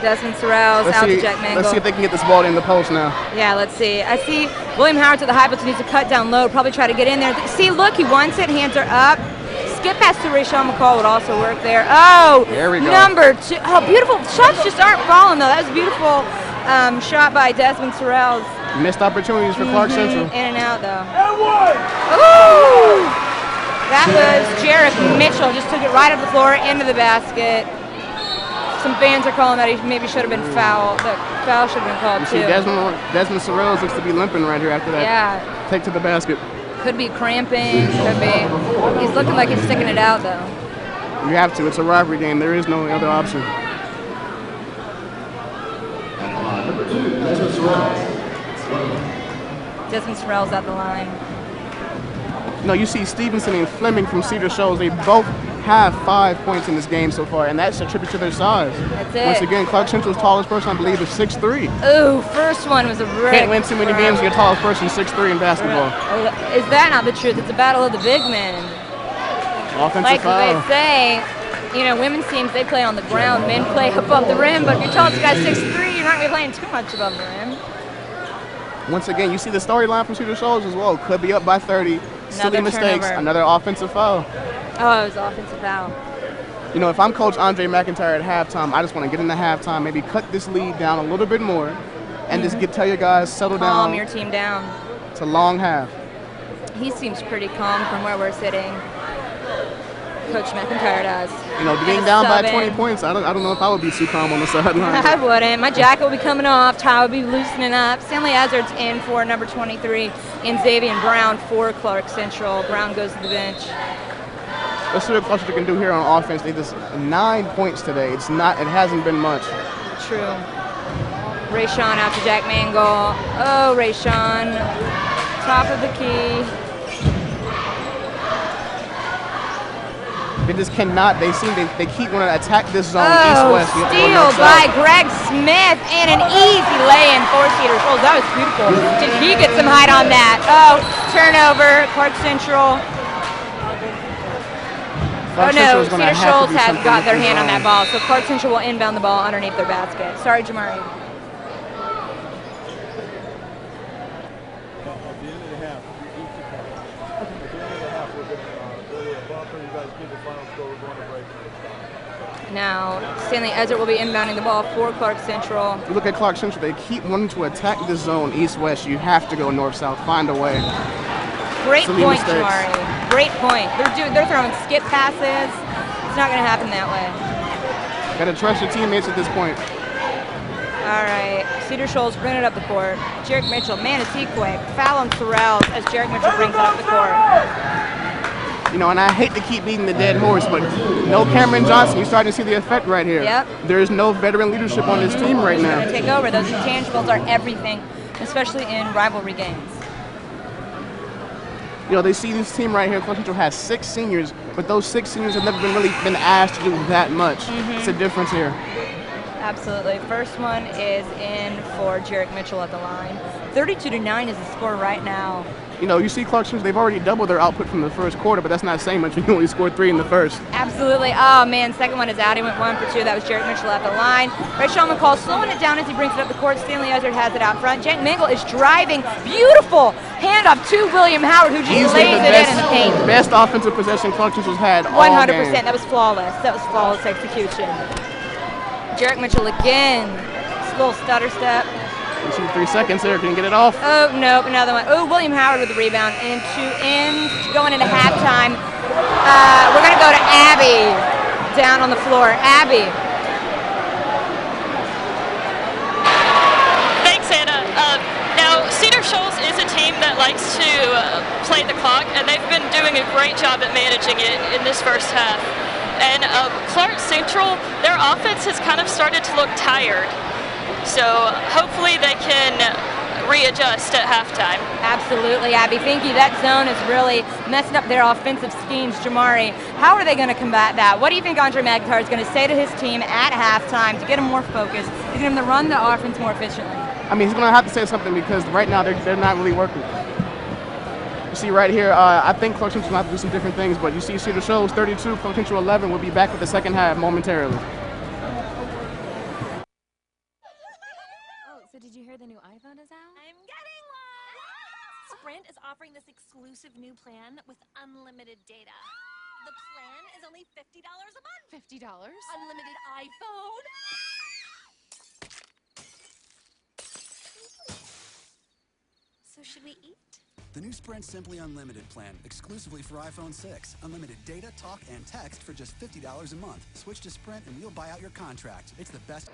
Speaker 1: Desmond Sorrells out to Jack Mangle.
Speaker 2: Let's see if they can get this ball in the post now.
Speaker 1: Yeah, let's see. I see William Howard to the high post, needs to cut down low, probably try to get in there. See, look, he wants it, hands are up. Skip pass to Rashawn McCall would also work there. Oh,
Speaker 2: there we go.
Speaker 1: Number 2. Oh, beautiful. Shots just aren't falling, though. That was a beautiful shot by Desmond Sorrells.
Speaker 2: Missed opportunities for Clarke Central.
Speaker 1: In and out, though. Ooh! That was Jarek Mitchell. Just took it right up the floor, into the basket. Some fans are calling that he maybe should have been foul. That foul should have been called,
Speaker 2: too. Desmond Sorrells looks to be limping right here after that.
Speaker 1: Yeah.
Speaker 2: Take to the basket.
Speaker 1: Could be cramping. Could be. He's looking like he's sticking it out, though.
Speaker 2: You have to. It's a rivalry game. There is no other option.
Speaker 3: Number 2, Desmond Sorrells.
Speaker 1: Desmond Sorrells at the line.
Speaker 2: No, you see Stevenson and Fleming from Cedar Shoals. They both have 5 points in this game so far, and that's a tribute to their size.
Speaker 1: That's it.
Speaker 2: Once again, Clarke Central's tallest person, I believe, is 6'3".
Speaker 1: Ooh, first one was a really
Speaker 2: Can't win too many games with your tallest person 6'3" in basketball.
Speaker 1: Is that not the truth? It's a battle of the big men.
Speaker 2: Offensive
Speaker 1: like
Speaker 2: foul.
Speaker 1: They say, you know, women's teams, they play on the ground. Men play above the rim, but if your tallest guy's 6'3", you're not going to be playing too much above the rim.
Speaker 2: Once again, you see the storyline from Cedar Shoals as well. Could be up by 30. Silly mistakes.
Speaker 1: Turnover.
Speaker 2: Another offensive foul.
Speaker 1: Oh, it was offensive foul.
Speaker 2: You know, if I'm Coach Andre McIntyre at halftime, I just want to get into halftime, maybe cut this lead down a little bit more, and just tell your guys, settle down.
Speaker 1: Calm your team down.
Speaker 2: It's a long half.
Speaker 1: He seems pretty calm from where we're sitting. Coach McIntyre does.
Speaker 2: You know, being down by 20 points, I don't know if I would be too calm on the sideline.
Speaker 1: I wouldn't. My jacket would be coming off, tie would be loosening up. Stanley Ezzard's in for number 23, and Xavier Brown for Clarke Central. Brown goes to the bench.
Speaker 2: Let's see what Clarke Central can do here on offense. They just 9 points today. It hasn't been much.
Speaker 1: True. Rashawn out to Jack Mangle. Oh, Rashawn. Top of the key.
Speaker 2: They just cannot. They keep wanting to attack this zone
Speaker 1: east-west.
Speaker 2: Steal
Speaker 1: by Greg Smith and an easy lay-in for Cedar Shoals. That was beautiful. Did he get some height on that? Oh, turnover. Clarke Central. Cedar Shoals has got their hand on that ball, so Clarke Central will inbound the ball underneath their basket. Sorry, Jamari. Now, Stanley Ezzard will be inbounding the ball for Clarke Central.
Speaker 2: You look at Clarke Central, they keep wanting to attack this zone east-west. You have to go north-south, find a way.
Speaker 1: Great point, Jamari. Great point. They're throwing skip passes. It's not going to happen that way.
Speaker 2: Got to trust your teammates at this point.
Speaker 1: All right, Cedar Shoals bring it up the court. Jarek Mitchell, man, is he quick. Foul on Sorrells as Jarek Mitchell brings it up the court.
Speaker 2: You know, and I hate to keep beating the dead horse, but no Cameron Johnson. You're starting to see the effect right here.
Speaker 1: Yep.
Speaker 2: There's no veteran leadership on this team right now.
Speaker 1: He's going to take over. Those intangibles are everything, especially in rivalry games.
Speaker 2: You know, they see this team right here. Clarke Central has 6 seniors, but those 6 seniors have never been asked to do that much. It's a difference here.
Speaker 1: Absolutely. First one is in for Jarek Mitchell at the line. 32-9 is the score right now.
Speaker 2: You know, you see Clarke Central, they've already doubled their output from the first quarter, but that's not saying much. You only scored 3 in the first.
Speaker 1: Absolutely. Oh, man, second one is out. He went 1 for 2. That was Jarek Mitchell at the line. Rashawn McCall slowing it down as he brings it up the court. Stanley Ezzard has it out front. Jack Mangle is driving. Beautiful handoff to William Howard, who just lays it in the paint.
Speaker 2: Best offensive possession Clarke Central's had all
Speaker 1: 100%.
Speaker 2: game.
Speaker 1: That was flawless. That was flawless execution. Jarek Mitchell again. Little stutter step.
Speaker 2: You see 3 seconds there. Can you get it off?
Speaker 1: Oh, nope, another one. Oh, William Howard with the rebound. Going into halftime. We're going to go to Abby down on the floor. Abby.
Speaker 5: Thanks, Anna. Now, Cedar Shoals is a team that likes to play the clock, and they've been doing a great job at managing it in this first half. And Clarke Central, their offense has kind of started to look tired. So hopefully they can readjust at halftime.
Speaker 1: Absolutely, Abby. Thank you. That zone is really messing up their offensive schemes. Jamari, how are they going to combat that? What do you think Andre McIntyre is going to say to his team at halftime to get them more focused, to get them to run the offense more efficiently?
Speaker 2: I mean, he's going to have to say something because right now they're not really working. see right here, I think Clarke Central will have to do some different things, but you see Cedar Shoals 32, Clarke Central 11. We'll be back with the second half momentarily.
Speaker 6: Oh, so did you hear the new iPhone is out? I'm getting one! Sprint is offering this exclusive new plan with unlimited data. The plan is only $50 a month. $50? Unlimited iPhone? So should we eat?
Speaker 7: The new Sprint Simply Unlimited plan, exclusively for iPhone 6. Unlimited data, talk, and text for just $50 a month. Switch to Sprint and we'll buy out your contract. It's the best.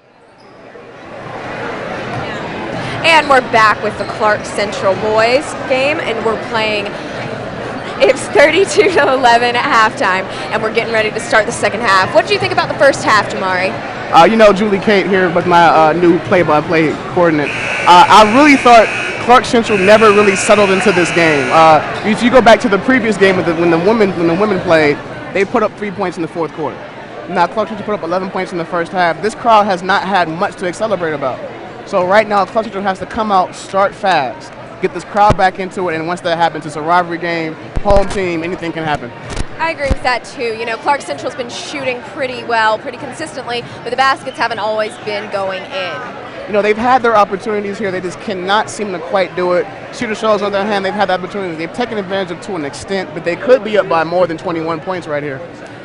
Speaker 8: And we're back with the Clarke Central boys game, and we're playing. It's 32-11 at halftime, and we're getting ready to start the second half. What did you think about the first half, Jamari?
Speaker 2: You know, Julie Kate here with my new play-by-play coordinate. I really thought Clarke Central never really settled into this game. If you go back to the previous game when the women played, they put up 3 points in the fourth quarter. Now Clarke Central put up 11 points in the first half. This crowd has not had much to celebrate about. So right now, Clarke Central has to come out, start fast, get this crowd back into it, and once that happens, it's a rivalry game, home team, anything can happen.
Speaker 8: I agree with that too. You know, Clarke Central's been shooting pretty well, pretty consistently, but the baskets haven't always been going in.
Speaker 2: You know, they've had their opportunities here. They just cannot seem to quite do it. Cedar Shoals, on the other hand, they've had the opportunity. They've taken advantage of to an extent, but they could be up by more than 21 points right here.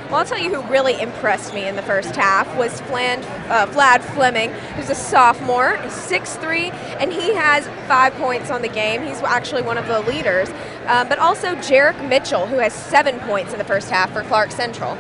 Speaker 8: Well, I'll tell you who really impressed me in the first half was Vlad Fleming, who's a sophomore, 6'3", and he has 5 points on the game. He's actually one of the leaders. But also Jarek Mitchell, who has 7 points in the first half for Clarke Central.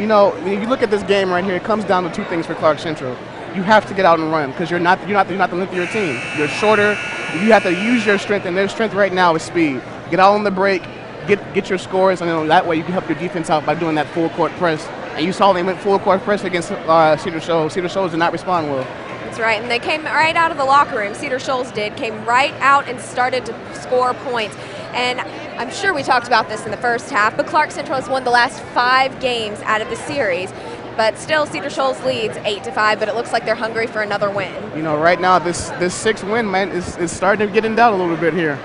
Speaker 2: You know, when you look at this game right here, it comes down to two things for Clarke Central. You have to get out and run because you're not the length of your team. You're shorter. You have to use your strength, and their strength right now is speed. Get out on the break. Get your scores, and that way you can help your defense out by doing that full court press. And you saw they went full court press against Cedar Shoals. Cedar Shoals did not respond well.
Speaker 8: That's right, and they came right out of the locker room. Cedar Shoals came right out and started to score points. And I'm sure we talked about this in the first half, but Clarke Central has won the last 5 games out of the series. But still, Cedar Shoals leads 8-5, but it looks like they're hungry for another win. You
Speaker 2: know, right now, this 6th win, man, is starting to get in doubt a little bit here.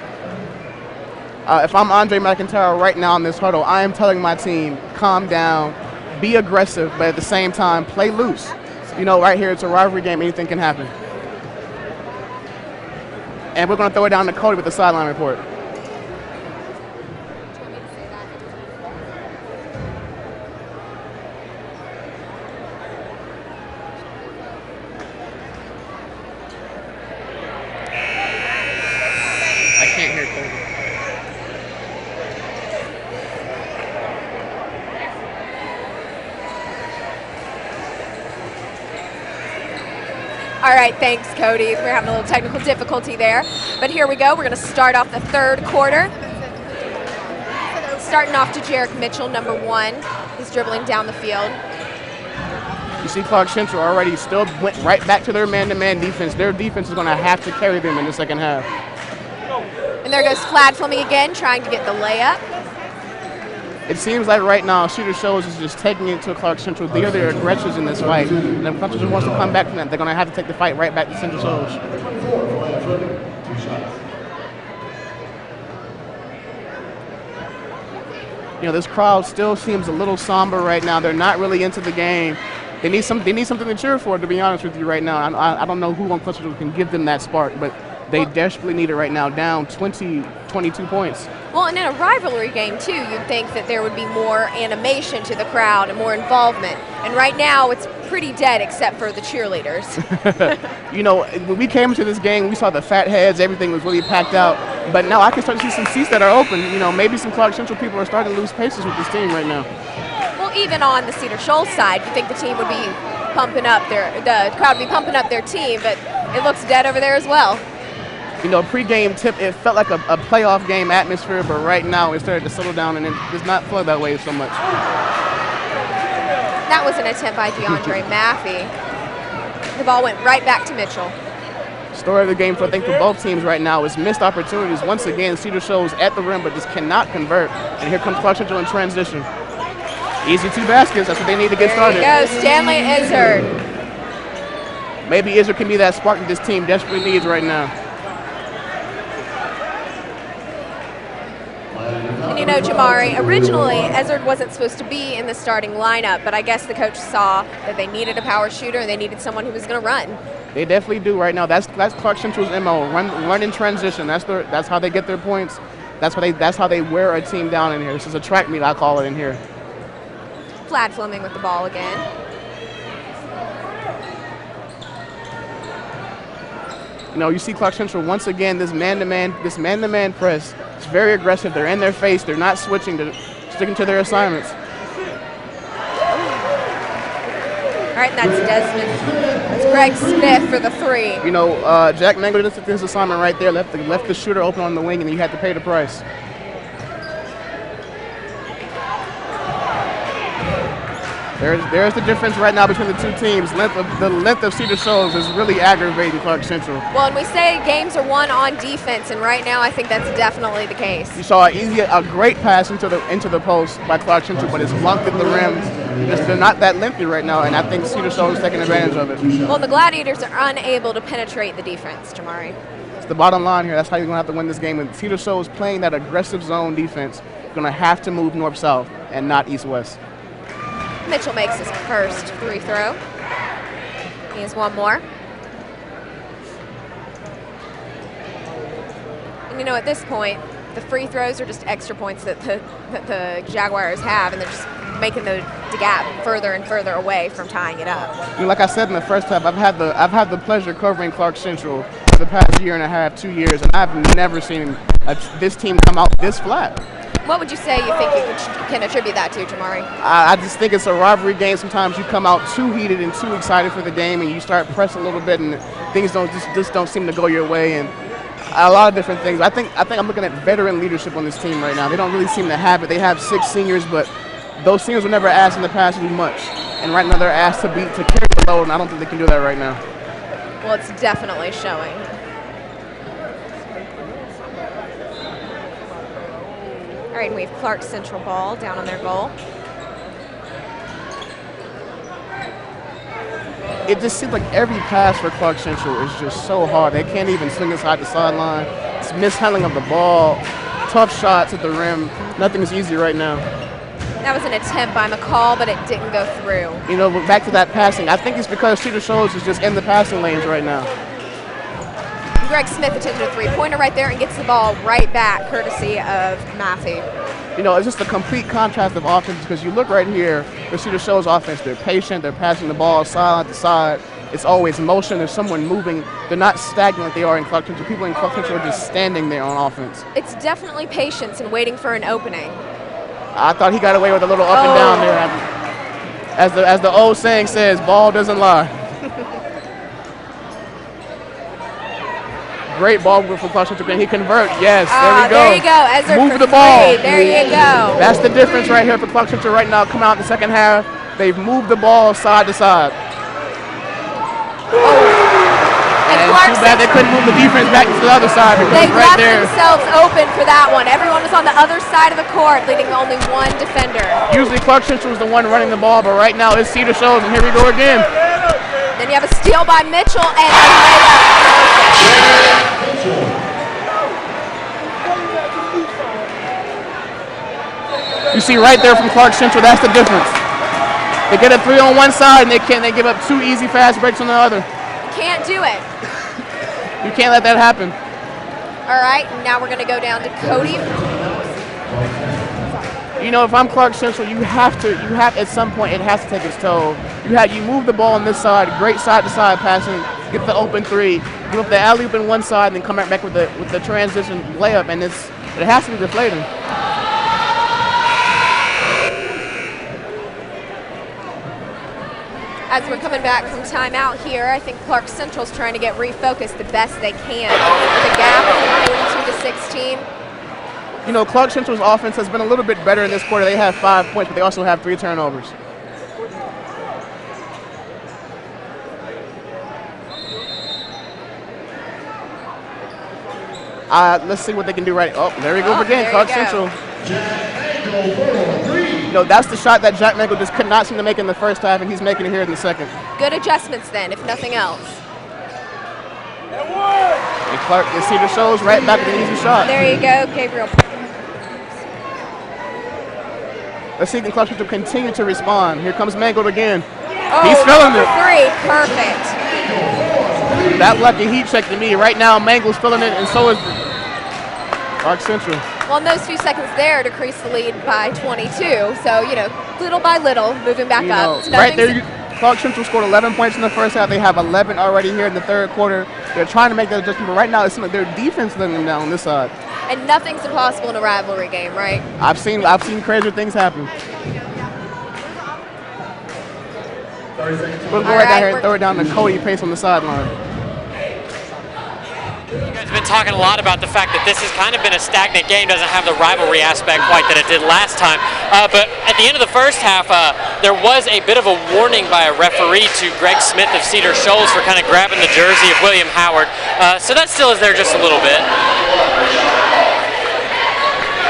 Speaker 2: If I'm Andre McIntyre right now in this huddle, I am telling my team, calm down, be aggressive, but at the same time, play loose. You know, right here, it's a rivalry game. Anything can happen. And we're going to throw it down to Cody with the sideline report. I can't hear Cody.
Speaker 8: All right, thanks, Cody. We're having a little technical difficulty there. But here we go. We're going to start off the third quarter. Starting off to Jarek Mitchell, number 1. He's dribbling down the field.
Speaker 2: You see Clarke Central already still went right back to their man-to-man defense. Their defense is going to have to carry them in the second half.
Speaker 8: And there goes Vlad Fleming again, trying to get the layup.
Speaker 2: It seems like right now Cedar Shoals is just taking it to Clarke Central. They are their aggressors in this fight. And if Clarke Central wants to come back from that, they're going to have to take the fight right back to Cedar Shoals. You know, this crowd still seems a little somber right now. They're not really into the game. They need something to cheer for, to be honest with you right now. I don't know who on Clarke Central can give them that spark, but they desperately need it right now, down 22 points.
Speaker 8: Well, and in a rivalry game, too, you'd think that there would be more animation to the crowd and more involvement. And right now, it's pretty dead except for the cheerleaders.
Speaker 2: You know, when we came into this game, we saw the fat heads. Everything was really packed out. But now I can start to see some seats that are open. You know, maybe some Clarke Central people are starting to lose paces with this team right now.
Speaker 8: Well, even on the Cedar Shoals side, you think the team would be pumping up the crowd would be pumping up their team, but it looks dead over there as well.
Speaker 2: You know, pregame tip, it felt like a playoff game atmosphere, but right now it started to settle down and it does not flow that way so much.
Speaker 8: That was an attempt by DeAndre Maffey. The ball went right back to Mitchell.
Speaker 2: Story of the game, I think, for both teams right now is missed opportunities. Once again, Cedar Shoals at the rim, but just cannot convert. And here comes Clarke Central in transition. Easy 2 baskets, that's what they need to get started.
Speaker 8: There you go, Stanley Izzard.
Speaker 2: Maybe Izzard can be that spark that this team desperately needs right now.
Speaker 8: And you know, Jamari, originally Ezard wasn't supposed to be in the starting lineup, but I guess the coach saw that they needed a power shooter and they needed someone who was going to run.
Speaker 2: They definitely do right now. That's Clarke Central's MO. Run in transition. That's how they get their points. That's how they wear a team down in here. This is a track meet, I call it in here.
Speaker 8: Vlad Fleming with the ball again.
Speaker 2: You know, you see Clarke Central once again, this man-to-man press. It's very aggressive. They're in their face. They're not switching. They're sticking to their assignments.
Speaker 8: All right, that's Desmond. That's Greg Smith for the three.
Speaker 2: You know, Jack Mango just took his assignment right there, left the shooter open on the wing, and he had to pay the price. There's the difference right now between the two teams. The length of Cedar Shoals is really aggravating Clarke Central.
Speaker 8: Well, and we say games are won on defense, and right now I think that's definitely the case.
Speaker 2: You saw a great pass into the post by Clarke Central, but it's lunked at the rim. They're not that lengthy right now, and I think Cedar Shoals is taking advantage of it.
Speaker 8: Well, the Gladiators are unable to penetrate the defense, Jamari.
Speaker 2: It's the bottom line here. That's how you're going to have to win this game. And Cedar Shoals playing that aggressive zone defense, going to have to move north-south and not east-west.
Speaker 8: Mitchell makes his first free throw. He has one more. And you know, at this point, the free throws are just extra points that the Jaguars have, and they're just making the gap further and further away from tying it up.
Speaker 2: You know, like I said in the first half, I've had the pleasure covering Clarke Central for the past year and a half, 2 years, and I've never seen this team come out this flat.
Speaker 8: What would you say you think you can attribute that to, Jamari?
Speaker 2: I just think it's a rivalry game. Sometimes you come out too heated and too excited for the game, and you start pressing a little bit, and things just don't seem to go your way. And a lot of different things. I think I'm looking at veteran leadership on this team right now. They don't really seem to have it. They have 6 seniors, but those seniors were never asked in the past to do much. And right now they're asked to carry the load, and I don't think they can do that right now.
Speaker 8: Well, it's definitely showing. All right, and we have Clarke Central ball down on their goal.
Speaker 2: It just seems like every pass for Clarke Central is just so hard. They can't even swing inside the sideline. It's mishandling of the ball, tough shots at the rim. Nothing's easy right now.
Speaker 8: That was an attempt by McCall, but it didn't go through.
Speaker 2: You know, but back to that passing. I think it's because Cedar Shoals is just in the passing lanes right now.
Speaker 8: Greg Smith attempted a three-pointer right there and gets the ball right back, courtesy of Matthew.
Speaker 2: You know, it's just a complete contrast of offense because you look right here for Cedar Shoals offense. They're patient. They're passing the ball side to side. It's always motion. There's someone moving. They're not stagnant like they are in Clarke Central. People in Clarke Central are just standing there on offense.
Speaker 8: It's definitely patience and waiting for an opening.
Speaker 2: I thought he got away with a little up and down there. As the old saying says, ball doesn't lie. Great ball for Clarke Central. Can he convert? Yes, there we go.
Speaker 8: There you go. Ezra
Speaker 2: move the ball.
Speaker 8: There you go.
Speaker 2: That's the difference right here for Clarke Central right now. Come out in the second half. They've moved the ball side to side. And too bad they couldn't move the defense back to the other side because
Speaker 8: they
Speaker 2: right
Speaker 8: left
Speaker 2: there.
Speaker 8: themselves open for that one. Everyone was on the other side of the court, leaving only one defender.
Speaker 2: Usually Clarke Central is the one running the ball, but right now it's Cedar Shoals, and here we go again.
Speaker 8: Then you have a steal by Mitchell and a layup.
Speaker 2: You see right there from Clarke Central, that's the difference. They get a 3 on one side, and they give up 2 easy fast breaks on the other.
Speaker 8: Can't do it.
Speaker 2: You can't let that happen.
Speaker 8: All right, now we're going to go down to Cody.
Speaker 2: You know, if I'm Clarke Central, you have at some point it has to take its toll. You move the ball on this side, great side to side passing, get the open 3, give up the alley oop on one side, and then come back with the transition layup, and it has to be deflating.
Speaker 8: As we're coming back from timeout here, I think Clarke Central's trying to get refocused the best they can. With a gap of 42 to 16.
Speaker 2: You know, Clarke Central's offense has been a little bit better in this quarter. They have 5 points, but they also have 3 turnovers. Let's see what they can do right. Oh, there we go again, Clarke Central. No, that's the shot that Jack Mango just could not seem to make in the first half, and he's making it here in the second.
Speaker 8: Good adjustments then, if nothing else.
Speaker 2: And Clarke, you see the Shoals right back with an easy shot.
Speaker 8: There you go, Gabriel.
Speaker 2: Let's see if Clarke Central continue to respond. Here comes Mangold again.
Speaker 8: Oh,
Speaker 2: He's feeling it.
Speaker 8: 3, perfect.
Speaker 2: That lucky heat check to me. Right now, Mangold's feeling it, and so is Clarke Central.
Speaker 8: Well, in those few seconds there, decreased the lead by 22. So, little by little, moving back up. So
Speaker 2: Right there, Clarke Central scored 11 points in the first half. They have 11 already here in the third quarter. They're trying to make that adjustment, but right now, it seems like their defense letting them down on this side.
Speaker 8: And nothing's impossible in a rivalry game, right?
Speaker 2: I've seen crazier things happen. We'll go right down here and throw it down to Cody Pace on the sideline.
Speaker 4: You guys have been talking a lot about the fact that this has kind of been a stagnant game, doesn't have the rivalry aspect quite that it did last time. But at the end of the first half, there was a bit of a warning by a referee to Greg Smith of Cedar Shoals for kind of grabbing the jersey of William Howard. So that still is there just a little bit.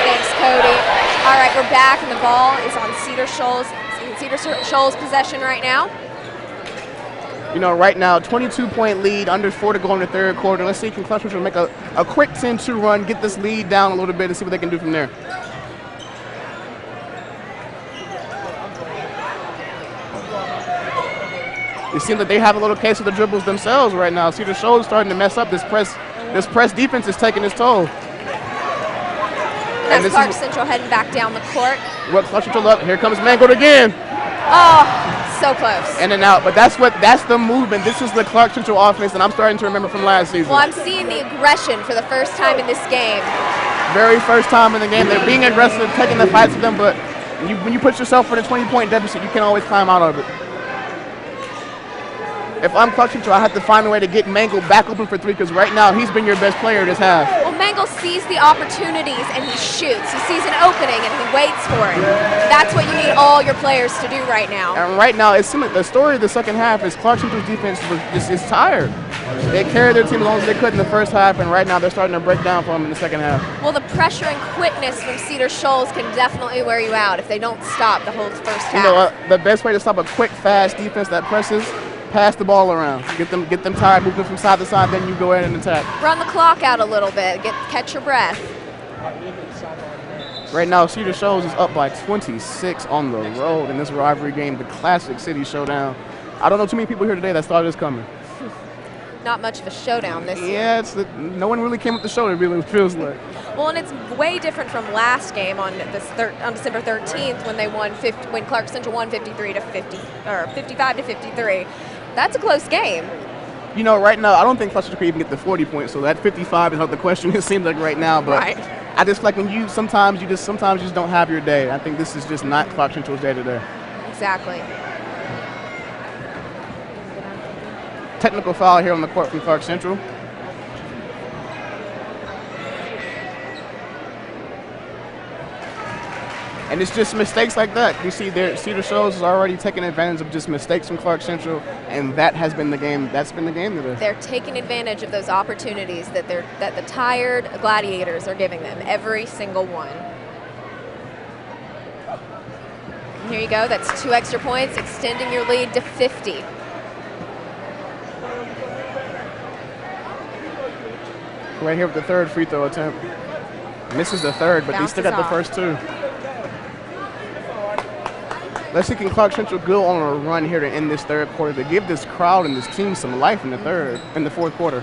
Speaker 8: Thanks, Cody. All right, we're back, and the ball is on Cedar Shoals. Cedar Shoals possession right now.
Speaker 2: Right now, 22-point lead, under 4 to go in the third quarter. Let's see if Clarke Central make a quick 10-2 run, get this lead down a little bit, and see what they can do from there. It seems that they have a little case of the dribbles themselves right now. Cedar Shoals starting to mess up. This press defense is taking its toll.
Speaker 8: That's Clarke Central heading back down the court.
Speaker 2: Well, Clarke Central up. Here comes Mangold again.
Speaker 8: Oh, so close.
Speaker 2: In and out, but that's the movement. This is the Clarke Central offense that I'm starting to remember from last season.
Speaker 8: Well, I'm seeing the aggression for the first time in this game.
Speaker 2: Very first time in the game. They're being aggressive, taking the fights to them, but when you put yourself in a 20-point deficit, you can always climb out of it. If I'm Clarke Central, I have to find a way to get Mangold back open for 3, because right now he's been your best player this half.
Speaker 8: Well, Mangold sees the opportunities and he shoots. He sees an opening and he waits for it. That's what you need all your players to do right now.
Speaker 2: And right now, it's similar. The story of the second half is Clarke Central's defense is tired. They carried their team as long as they could in the first half, and right now they're starting to break down for them in the second half.
Speaker 8: Well, the pressure and quickness from Cedar Shoals can definitely wear you out if they don't stop the whole first half.
Speaker 2: The best way to stop a quick, fast defense that presses, pass the ball around. Get them tired, moving from side to side, then you go ahead and attack.
Speaker 8: Run the clock out a little bit. Catch your breath.
Speaker 2: Right now, Cedar Shoals is up by 26 on the road in this rivalry game, the classic city showdown. I don't know too many people here today that thought this coming.
Speaker 8: Not much of a showdown this year.
Speaker 2: Yeah, no one really came up the show, it really feels like.
Speaker 8: Well, and it's way different from last game on December 13th when they won when Clarke Central won 55 to 53. That's a close game.
Speaker 2: Right now, I don't think Clarke Central could even get the 40 points, so that 55 is not the question, it seems like right now. But
Speaker 8: right.
Speaker 2: I just like when sometimes you just don't have your day. I think this is just not Clarke Central's day today.
Speaker 8: Exactly.
Speaker 2: Technical foul here on the court from Clarke Central. And it's just mistakes like that. You see there, Cedar Shoals is already taking advantage of just mistakes from Clarke Central, and that has been the game. That's been the game today.
Speaker 8: They're taking advantage of those opportunities that the tired gladiators are giving them, every single one. And here you go. That's 2 extra points, extending your lead to 50.
Speaker 2: Right here with the third free throw attempt. Misses the third, but they still got the first 2. Let's see, can Clarke Central go on a run here to end this third quarter to give this crowd and this team some life in the fourth quarter.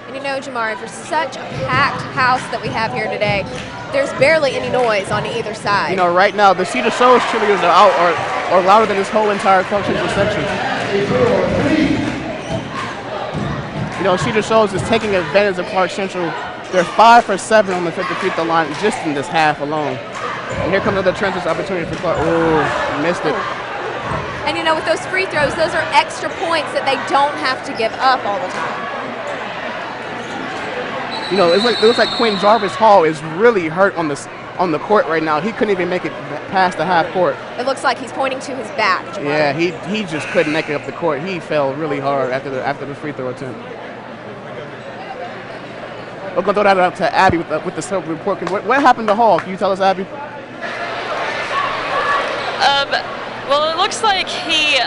Speaker 8: And Jamari, for such a packed house that we have here today, there's barely any noise on either side.
Speaker 2: Right now, the Cedar Shoals cheerleaders are out or louder than this whole entire Clarke Central section. Cedar Shoals is taking advantage of Clarke Central. They're 5 for 7 on the 50 free throw line just in this half alone. And here comes another transition opportunity for Clarke. Ooh, missed it.
Speaker 8: And with those free throws, those are extra points that they don't have to give up all the time.
Speaker 2: It looks like Quinn Jarvis Hall is really hurt on the court right now. He couldn't even make it past the half court.
Speaker 8: It looks like he's pointing to his back. Jamari.
Speaker 2: Yeah, he just couldn't make it up the court. He fell really hard after the free throw attempt. We're going to throw that out to Abby with the self report. What happened to Hall? Can you tell us, Abby?
Speaker 5: Well, it looks like he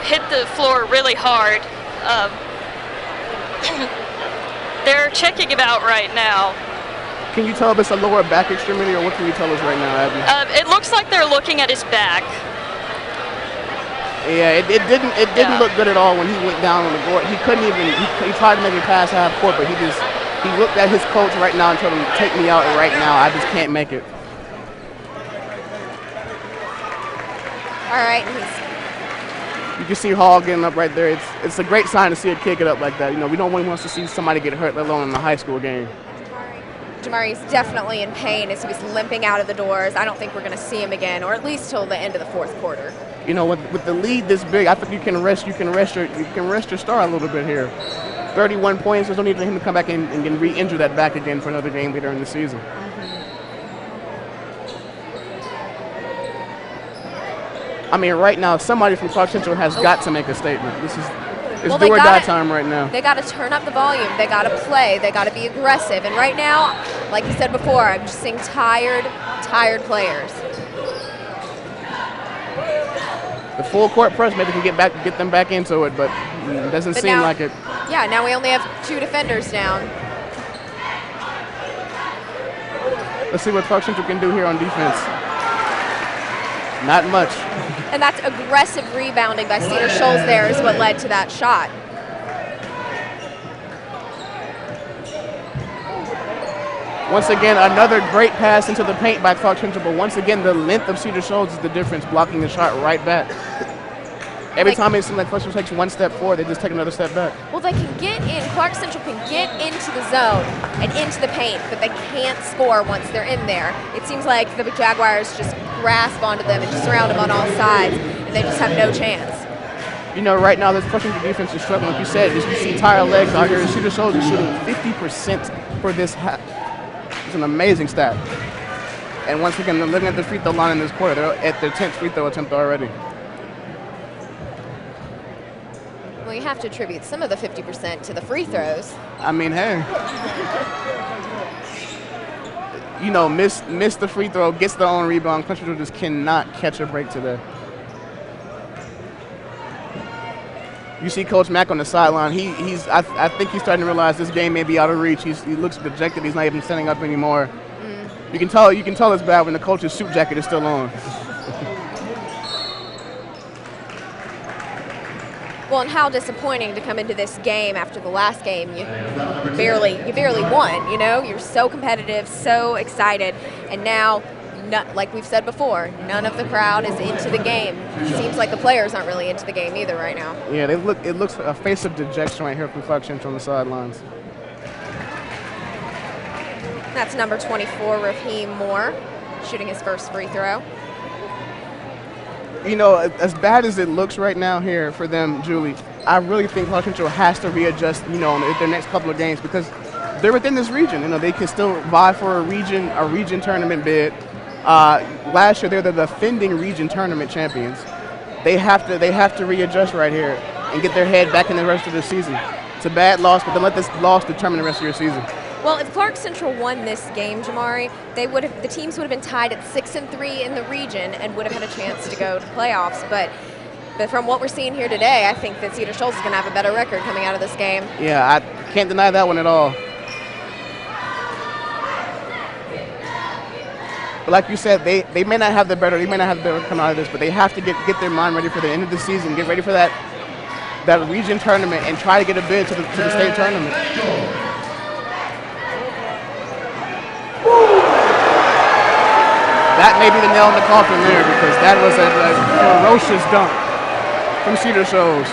Speaker 5: hit the floor really hard. They're checking him out right now.
Speaker 2: Can you tell if it's a lower back extremity, or what can you tell us right now, Abby?
Speaker 5: It looks like they're looking at his back.
Speaker 2: Yeah, it didn't look good at all when he went down on the board. He couldn't even. He tried to make it past half court, but he looked at his coach right now and told him, "Take me out right now. I just can't make it."
Speaker 8: All right,
Speaker 2: you can see Hall getting up right there. It's a great sign to see a kid get up like that. You know, we don't want to see somebody get hurt, let alone in a high school game.
Speaker 8: Jamari's definitely in pain as he was limping out of the doors. I don't think we're going to see him again, or at least till the end of the fourth quarter.
Speaker 2: You know, with the lead this big, I think you can rest your star a little bit here. 31 points. There's no need for him to come back and re-injure that back again for another game later in the season. I mean, right now, somebody from Clarke Central has got to make a statement. It's do or die time right now.
Speaker 8: They got to turn up the volume. They got to play. They got to be aggressive. And right now, like you said before, I'm just seeing tired players.
Speaker 2: The full court press maybe can get them back into it, but it doesn't seem like it.
Speaker 8: Yeah, now we only have 2 defenders down.
Speaker 2: Let's see what Clarke Central can do here on defense. Not much.
Speaker 8: And that's aggressive rebounding by Cedar Shoals there is what led to that shot.
Speaker 2: Once again, another great pass into the paint by Clarke Central, but once again, the length of Cedar Shoals is the difference, blocking the shot right back. Every time it seems like Clarke Central takes one step forward, they just take another step back.
Speaker 8: Well, they can get in. Clarke Central can get into the zone and into the paint, but they can't score once they're in there. It seems like the Jaguars just grasp onto them and just surround them on all sides, and they just have no chance.
Speaker 2: You know, right now, this Clarke Central defense is struggling. Like you said, you see tired legs out here. Cedar Shoals is shooting 50% for this half. It's an amazing stat. And once again, they're looking at the free throw line in this quarter. They're at their 10th free throw attempt already.
Speaker 8: Well, you have to attribute some of the 50% to the free throws.
Speaker 2: I mean, hey. You know, miss the free throw, gets their own rebound. Clarke Central just cannot catch a break today. You see Coach Mack on the sideline. I think he's starting to realize this game may be out of reach. He looks dejected. He's not even standing up anymore. You can tell it's bad when the coach's suit jacket is still on.
Speaker 8: Well, and how disappointing to come into this game after the last game. You barely won, you know? You're so competitive, so excited, and now, like we've said before, none of the crowd is into the game. It seems like the players aren't really into the game either right now.
Speaker 2: Yeah, it looks a face of dejection right here from Clarke Central on the sidelines.
Speaker 8: That's number 24, Raheem Moore, shooting his first free throw.
Speaker 2: You know, as bad as it looks right now here for them, Julie, I really think Clarke Central has to readjust, you know, in their next couple of games because they're within this region. You know, they can still vie for a region tournament bid. Last year, they're the defending region tournament champions. They have to readjust right here and get their head back in the rest of the season. It's a bad loss, but then let this loss determine the rest of your season.
Speaker 8: Well, if Clarke Central won this game, Jamari, the teams would have been tied at 6-3 in the region and would have had a chance to go to playoffs. But from what we're seeing here today, I think that Cedar Shoals is going to have a better record coming out of this game.
Speaker 2: Yeah, I can't deny that one at all. But like you said, they may not have the better record coming out of this, but they have to get their mind ready for the end of the season, get ready for that region tournament, and try to get a bid to the state tournament. That may be the nail in the coffin there because that was a ferocious dunk from Cedar Shoals.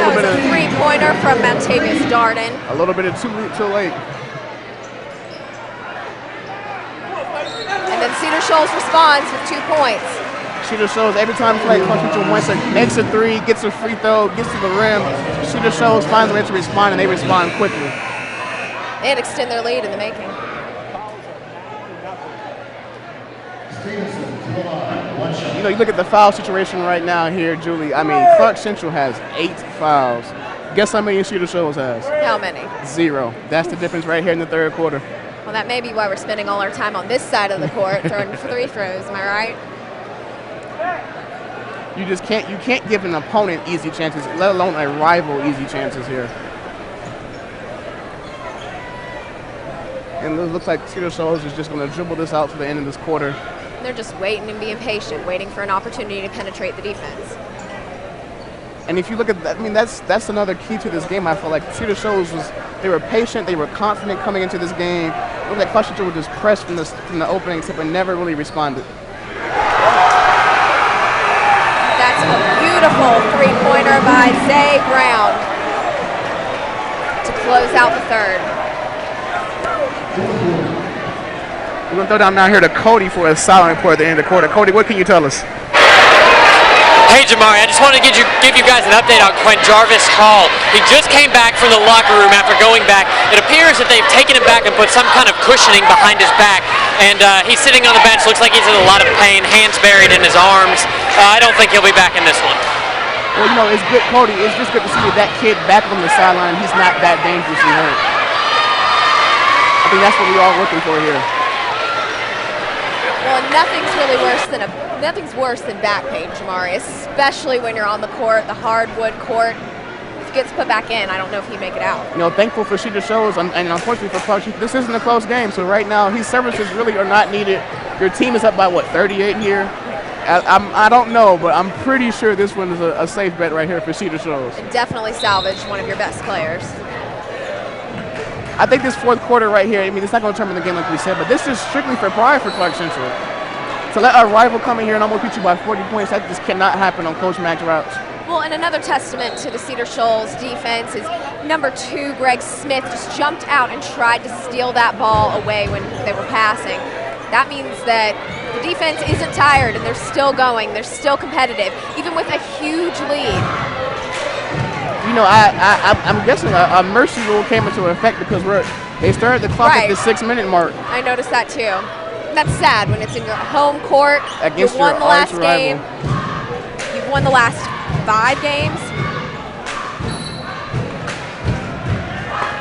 Speaker 8: That was a three-pointer from Montavious Darden.
Speaker 2: A little bit of too late.
Speaker 8: And then Cedar Shoals responds with 2 points.
Speaker 2: Cedar Shoals, every time Clarke Central makes a three, gets a free throw, gets to the rim, Cedar Shoals finds a way to respond, and they respond quickly.
Speaker 8: And extend their lead in the making.
Speaker 2: You know, you look at the foul situation right now here, Julie. I mean, Clarke Central has 8 fouls. Guess how many Cedar Shoals has?
Speaker 8: How many?
Speaker 2: 0. That's the difference right here in the third quarter.
Speaker 8: Well, that may be why we're spending all our time on this side of the court throwing free throws. Am I right?
Speaker 2: You can't give an opponent easy chances, let alone a rival easy chances here. And it looks like Cedar Shoals is just going to dribble this out to the end of this quarter.
Speaker 8: They're just waiting and being patient, waiting for an opportunity to penetrate the defense.
Speaker 2: And if you look at that, I mean, that's another key to this game. I feel like Cedar Shoals they were patient, they were confident coming into this game. It looked like Clarke Central were just pressed from the opening tip and never really responded.
Speaker 8: That's a beautiful three-pointer by Zay Brown to close out the third.
Speaker 2: We're going to throw down here to Cody for a silent report at the end of the quarter. Cody, what can you tell us?
Speaker 4: Hey Jamari, I just wanted to give you guys an update on Quinn Jarvis Hall. He just came back from the locker room after going back. It appears that they've taken him back and put some kind of cushioning behind his back, and he's sitting on the bench. Looks like he's in a lot of pain, hands buried in his arms. I don't think he'll be back in this one.
Speaker 2: Well, you know, it's good, Cody. It's just good to see that kid back on the sideline. He's not that dangerously hurt. I think that's what we're all looking for here.
Speaker 8: Well, nothing's worse than back pain, Jamari, especially when you're on the court, the hardwood court. If he gets put back in, I don't know if he'd make it out.
Speaker 2: You know, thankful for Cedar Shoals, and unfortunately for Clarke Central, this isn't a close game. So right now, his services really are not needed. Your team is up by what, 38 here? I don't know, but I'm pretty sure this one is a safe bet right here for Cedar Shoals.
Speaker 8: And definitely salvage one of your best players.
Speaker 2: I think this fourth quarter right here, I mean, it's not going to determine the game like we said, but this is strictly for pride for Clarke Central. To let a rival come in here and almost beat you by 40 points, that just cannot happen on Coach Mack's routes.
Speaker 8: Well, and another testament to the Cedar Shoals defense is number 2, Greg Smith, just jumped out and tried to steal that ball away when they were passing. That means that the defense isn't tired and they're still going, they're still competitive, even with a huge lead.
Speaker 2: You know, I'm guessing a mercy rule came into effect because they started the clock at the 6-minute mark.
Speaker 8: I noticed that too. That's sad when it's in your home court.
Speaker 2: Against
Speaker 8: you won
Speaker 2: your
Speaker 8: the last
Speaker 2: arch
Speaker 8: game.
Speaker 2: rival.
Speaker 8: You've won the last 5 games.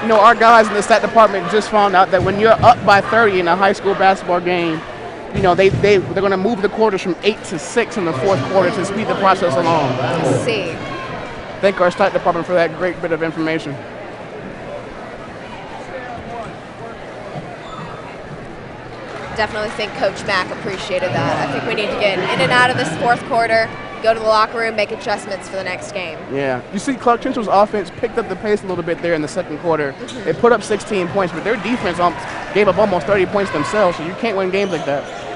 Speaker 2: You know, our guys in the stat department just found out that when you're up by 30 in a high school basketball game, you know, they're going to move the quarters from 8 to 6 in the fourth quarter to speed the process along.
Speaker 8: Let's see.
Speaker 2: Thank our stat department for that great bit of information.
Speaker 8: Definitely think Coach Mack appreciated that. I think we need to get in and out of this fourth quarter, go to the locker room, make adjustments for the next game.
Speaker 2: Yeah. You see Clarke Central's offense picked up the pace a little bit there in the second quarter. They put up 16 points, but their defense gave up almost 30 points themselves, so you can't win games like that.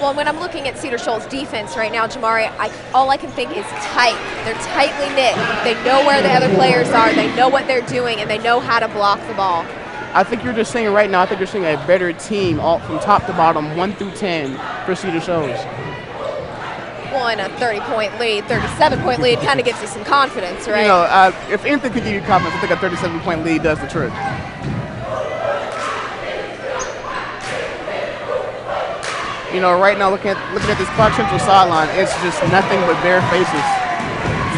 Speaker 8: Well, when I'm looking at Cedar Shoals' defense right now, Jamari, all I can think is tight. They're tightly knit. They know where the other players are. They know what they're doing, and they know how to block the ball.
Speaker 2: I think you're just seeing right now, I think you're seeing a better team all from top to bottom, 1 through 10 for Cedar Shoals.
Speaker 8: Well, and a 30-point lead, 37-point lead kind of gives you some confidence, right?
Speaker 2: You know, if anything could give you confidence, I think a 37-point lead does the trick. You know, right now, looking at this Clarke Central sideline, it's just nothing but bare faces.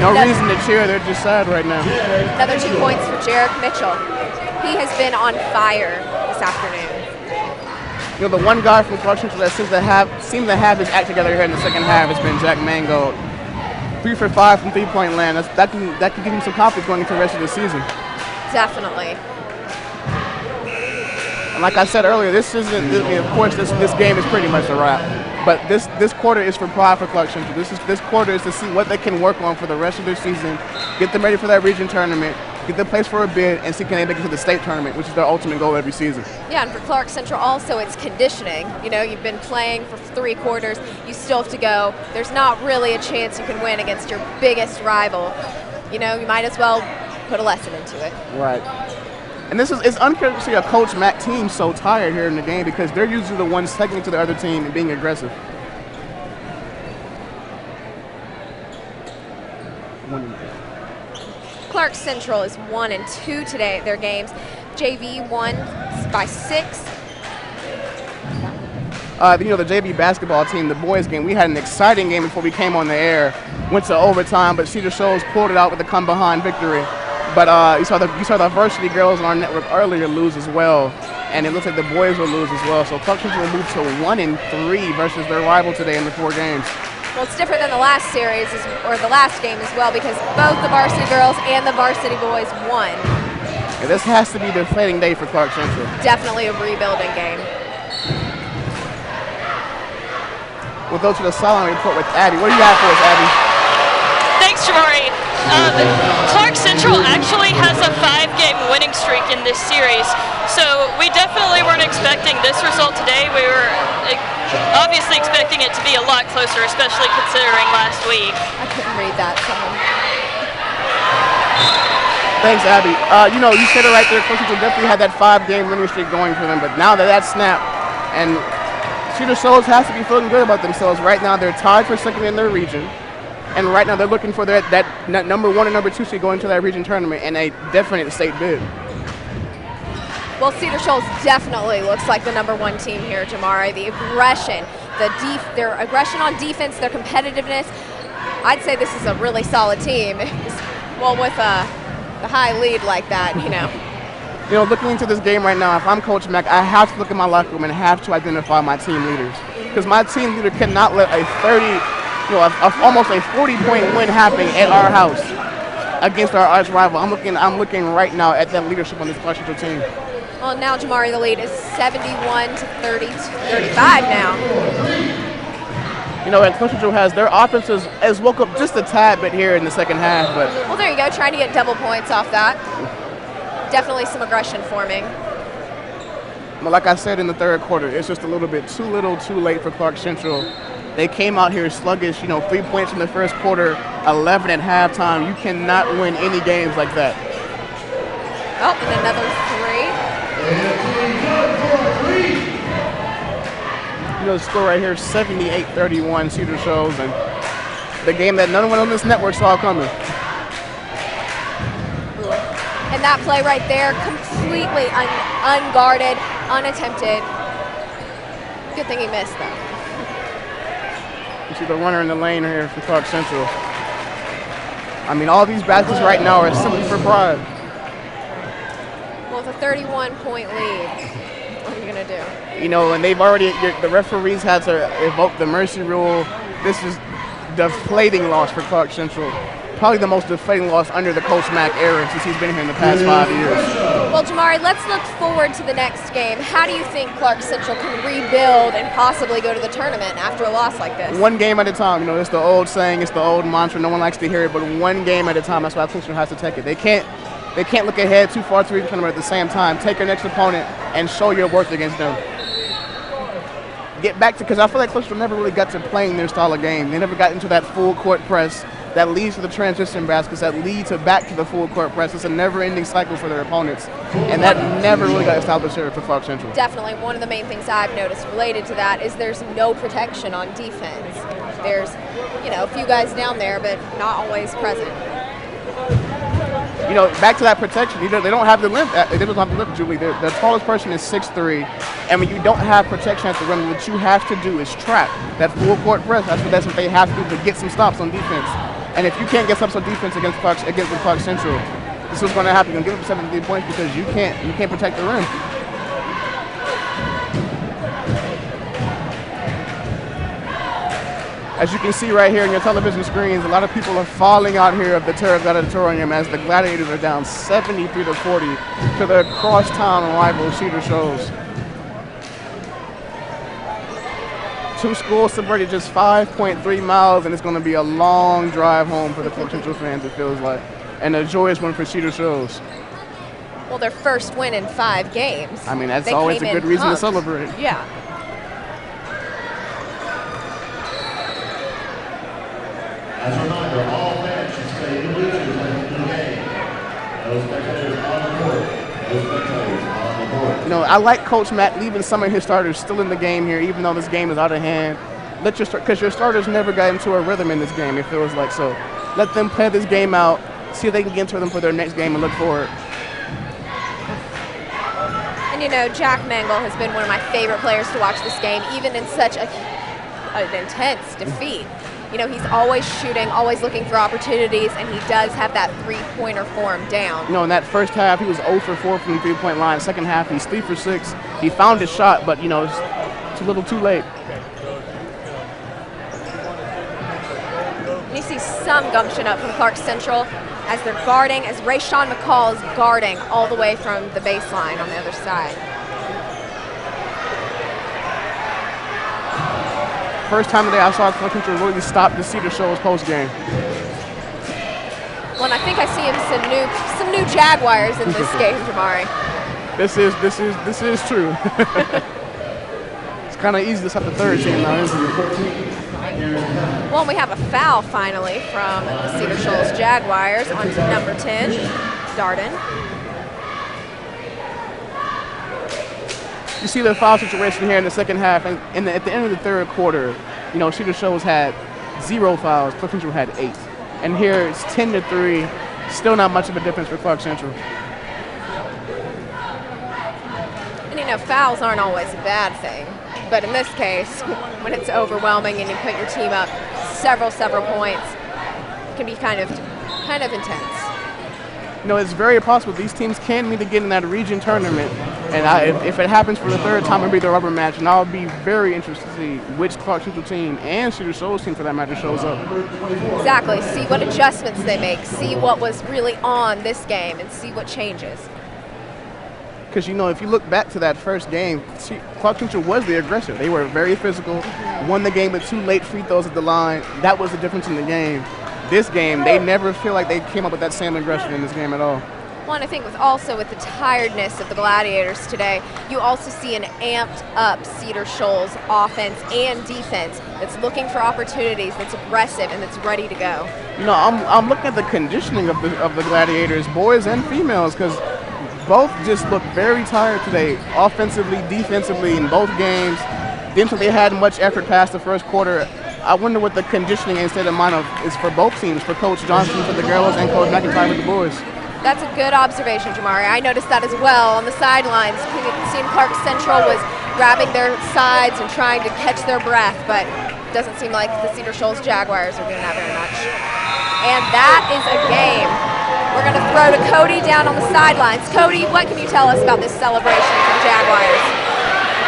Speaker 2: No reason to cheer. They're just sad right now.
Speaker 8: Another 2 points for Jarek Mitchell. He has been on fire this afternoon.
Speaker 2: You know, the one guy from Clarke Central that seems to have his act together here in the second half has been Jack Mangold. 3 for 5 from three-point land. That can give him some confidence going into the rest of the season.
Speaker 8: Definitely.
Speaker 2: And like I said earlier, this isn't. Of course, this game is pretty much a wrap. But this quarter is for pride for Clarke Central. This quarter is to see what they can work on for the rest of their season, get them ready for that region tournament, get them placed for a bid, and see can they make it to the state tournament, which is their ultimate goal every season. Yeah,
Speaker 8: and for Clarke Central also, it's conditioning. You know, you've been playing for 3 quarters. You still have to go. There's not really a chance you can win against your biggest rival. You know, you might as well put a lesson into it.
Speaker 2: Right. And it's unfair to see a Coach Mack team so tired here in the game because they're usually the ones taking it to the other team and being aggressive.
Speaker 8: Clarke Central is 1-2 today at their games. JV won by 6.
Speaker 2: You know, the JV basketball team, the boys game, we had an exciting game before we came on the air. Went to overtime, but Cedar Shoals pulled it out with a come-behind victory. But you saw the varsity girls on our network earlier lose as well, and it looks like the boys will lose as well. So Clarke Central will move to 1-3 versus their rival today in the 4 games.
Speaker 8: Well, it's different than the last series or the last game as well, because both the varsity girls and the varsity boys won.
Speaker 2: Yeah, this has to be the deflating day for Clarke Central.
Speaker 8: Definitely a rebuilding game.
Speaker 2: We'll go to the sideline report with Abby. What do you have for us, Abby?
Speaker 5: Thanks, Jamari. Clarke Central actually has a 5-game winning streak in this series, so we definitely weren't expecting this result today. We were obviously expecting it to be a lot closer, especially considering last week.
Speaker 8: I couldn't read that.
Speaker 2: Thanks, Abby. You said it right there. Clarke Central definitely had that 5-game winning streak going for them, but now that's snapped, and Cedar Shoals has to be feeling good about themselves. Right now, they're tied for second in their region. And right now they're looking for that number 1 and number 2 seed going to that region tournament and a definite state bid.
Speaker 8: Well, Cedar Shoals definitely looks like the number 1 team here, Jamari. The aggression, their aggression on defense, their competitiveness. I'd say this is a really solid team. Well, with the high lead like that,
Speaker 2: Looking into this game right now, if I'm Coach Mack, I have to look at my locker room and have to identify my team leaders, because my team leader cannot let a almost a 40-point win happening at our house against our arch rival. I'm looking right now at that leadership on this Clarke Central team.
Speaker 8: Well, now, Jamari, the lead is 71 to 35 now.
Speaker 2: And Clarke Central has their offenses has woke up just a tad bit here in the second half, but
Speaker 8: well, there you go, trying to get double points off that. Definitely some aggression forming.
Speaker 2: But like I said in the third quarter, it's just a little bit too little, too late for Clarke Central. They came out here sluggish, 3 points in the first quarter, 11 at halftime. You cannot win any games like that.
Speaker 8: Oh, and another 3.
Speaker 2: The score right here, 78-31 Cedar Shoals, and the game that none one on this network saw coming.
Speaker 8: And that play right there, completely unguarded, unattempted. Good thing he missed, though.
Speaker 2: You see the runner in the lane here for Clarke Central. All these baskets right now are simply for pride.
Speaker 8: Well, with a 31-point lead, what are you going to do?
Speaker 2: And they've already, the referees had to evoke the mercy rule. This is deflating loss for Clarke Central. Probably the most deflating loss under the Coach Mack era since he's been here in the past 5 years.
Speaker 8: Well, Jamari, let's look forward to the next game. How do you think Clarke Central can rebuild and possibly go to the tournament after a loss like this? 1
Speaker 2: game at a time. It's the old saying, it's the old mantra. No one likes to hear it, but 1 game at a time. That's why Clarke Central has to take it. They can't look ahead too far to reach the tournament at the same time. Take your next opponent and show your worth against them. Get back to, because I feel like Clarke Central never really got to playing their style of game. They never got into that full court press that leads to the transition baskets, that lead to back to the full court press. It's a never-ending cycle for their opponents, and that never really got established here for Clarke Central.
Speaker 8: Definitely. One of the main things I've noticed related to that is there's no protection on defense. There's, a few guys down there, but not always present.
Speaker 2: Back to that protection, they don't have the length. They don't have the length, Julie. The tallest person is 6'3", and when you don't have protection at the rim, what you have to do is trap that full court press. That's what they have to do to get some stops on defense. And if you can't get stops on defense against Clarke Central, this is what's going to happen. You're going to give up 73 points because you can't protect the rim. As you can see right here on your television screens, a lot of people are falling out here of the Terra Gladiatorium as the Gladiators are down 73-40 to their crosstown rival Cedar Shoals. 2 schools separated just 5.3 miles, and it's going to be a long drive home for the Clarke Central fans, it feels like, and a joyous one for Cedar Shoals.
Speaker 8: Well, their first win in 5 games.
Speaker 2: That's always a good reason to celebrate.
Speaker 8: Yeah.
Speaker 3: As a reminder, all fans should stay in the bleachers at the end of the game. No spectators on the court. No spectators on the court.
Speaker 2: I like Coach Matt leaving some of his starters still in the game here, even though this game is out of hand. Because your starters never got into a rhythm in this game, it feels like. So let them play this game out, see if they can get into them for their next game and look forward.
Speaker 8: And Jack Mangle has been one of my favorite players to watch this game, even in such an intense defeat. You know, he's always shooting, always looking for opportunities, and he does have that three-pointer form down.
Speaker 2: You know, in that first half, he was 0 for 4 from the three-point line. Second half, he's 3 for 6. He found his shot, but, you know, it's a little too late.
Speaker 8: And you see some gumption up from Clarke Central as they're guarding, as Rayshawn McCall is guarding all the way from the baseline on the other side.
Speaker 2: First time today I saw Clarke Central really stop the Cedar Shoals post game.
Speaker 8: Well, and I think I see him some new Jaguars in this game, Jamari.
Speaker 2: This is true. It's kind of easy to stop the third team now, isn't it?
Speaker 8: Well, we have a foul finally from the Cedar Shoals Jaguars onto number 10, Darden.
Speaker 2: You see the foul situation here in the second half, and at the end of the third quarter, you know, Cedar Shoals had 0 fouls, Clarke Central had 8. And here it's 10-3, still not much of a difference for Clarke Central.
Speaker 8: And you know, fouls aren't always a bad thing, but in this case, when it's overwhelming and you put your team up several points, it can be kind of intense.
Speaker 2: You know, it's very possible these teams can meet again in that region tournament. And if it happens for the third time, it'll be the rubber match. And I'll be very interested to see which Clarke Central team and Cedar Shoals team, for that matter, shows up.
Speaker 8: Exactly. See what adjustments they make. See what was really on this game and see what changes.
Speaker 2: Because, you know, if you look back to that first game, Clarke Central was the aggressor. They were very physical, won the game with 2 late free throws at the line. That was the difference in the game. This game, they never feel like they came up with that same aggression in this game at all.
Speaker 8: Well, and I think with the tiredness of the Gladiators today, you also see an amped up Cedar Shoals offense and defense that's looking for opportunities, that's aggressive, and that's ready to go.
Speaker 2: You know, I'm looking at the conditioning of the Gladiators, boys and females, because both just look very tired today, offensively, defensively, in both games. Didn't think they had much effort past the first quarter. I wonder what the conditioning and state of mind is for both teams, for Coach Johnson for the girls and Coach McIntyre for the boys.
Speaker 8: That's a good observation, Jamari. I noticed that as well on the sidelines. Seeing Clarke Central was grabbing their sides and trying to catch their breath, but it doesn't seem like the Cedar Shoals Jaguars are doing that very much. And that is a game. We're going to throw to Cody down on the sidelines. Cody, what can you tell us about this celebration for the Jaguars?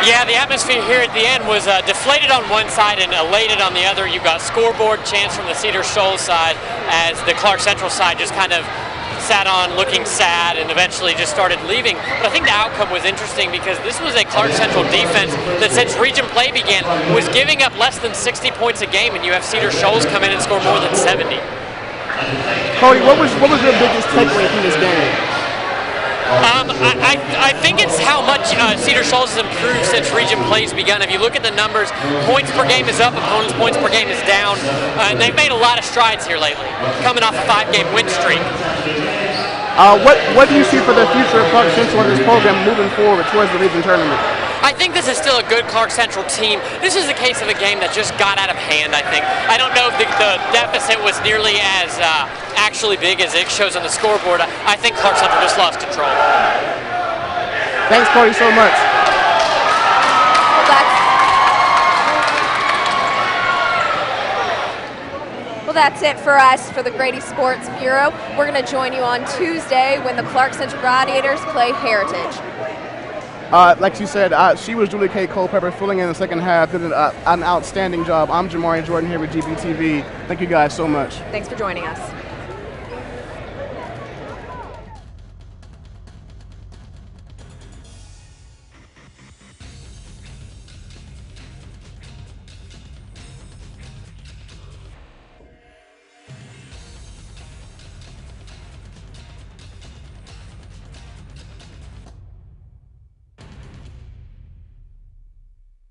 Speaker 4: Yeah, the atmosphere here at the end was deflated on one side and elated on the other. You got scoreboard chants from the Cedar Shoals side as the Clarke Central side just kind of sat on looking sad and eventually just started leaving. But I think the outcome was interesting because this was a Clarke Central defense that since region play began was giving up less than 60 points a game, and you have Cedar Shoals come in and score more than 70.
Speaker 2: Cody, what was your biggest takeaway from this game?
Speaker 4: I think it's how much Cedar Shoals has improved since region play's begun. If you look at the numbers, points per game is up, opponents' points per game is down, and they've made a lot of strides here lately, coming off a 5-game win streak.
Speaker 2: What do you see for the future of Clarke Central in this program moving forward towards the region tournament?
Speaker 4: I think this is still a good Clarke Central team. This is a case of a game that just got out of hand, I think. I don't know if the deficit was nearly as actually big as it shows on the scoreboard. I think Clarke Central just lost control.
Speaker 2: Thanks, Cody, so much.
Speaker 8: Well, that's it for us for the Grady Sports Bureau. We're going to join you on Tuesday when the Clarke Central Gladiators play Heritage.
Speaker 2: Like she said, she was Julie K. Culpepper filling in the second half, did an outstanding job. I'm Jamari Jordan here with GBTV. Thank you guys so much.
Speaker 8: Thanks for joining us.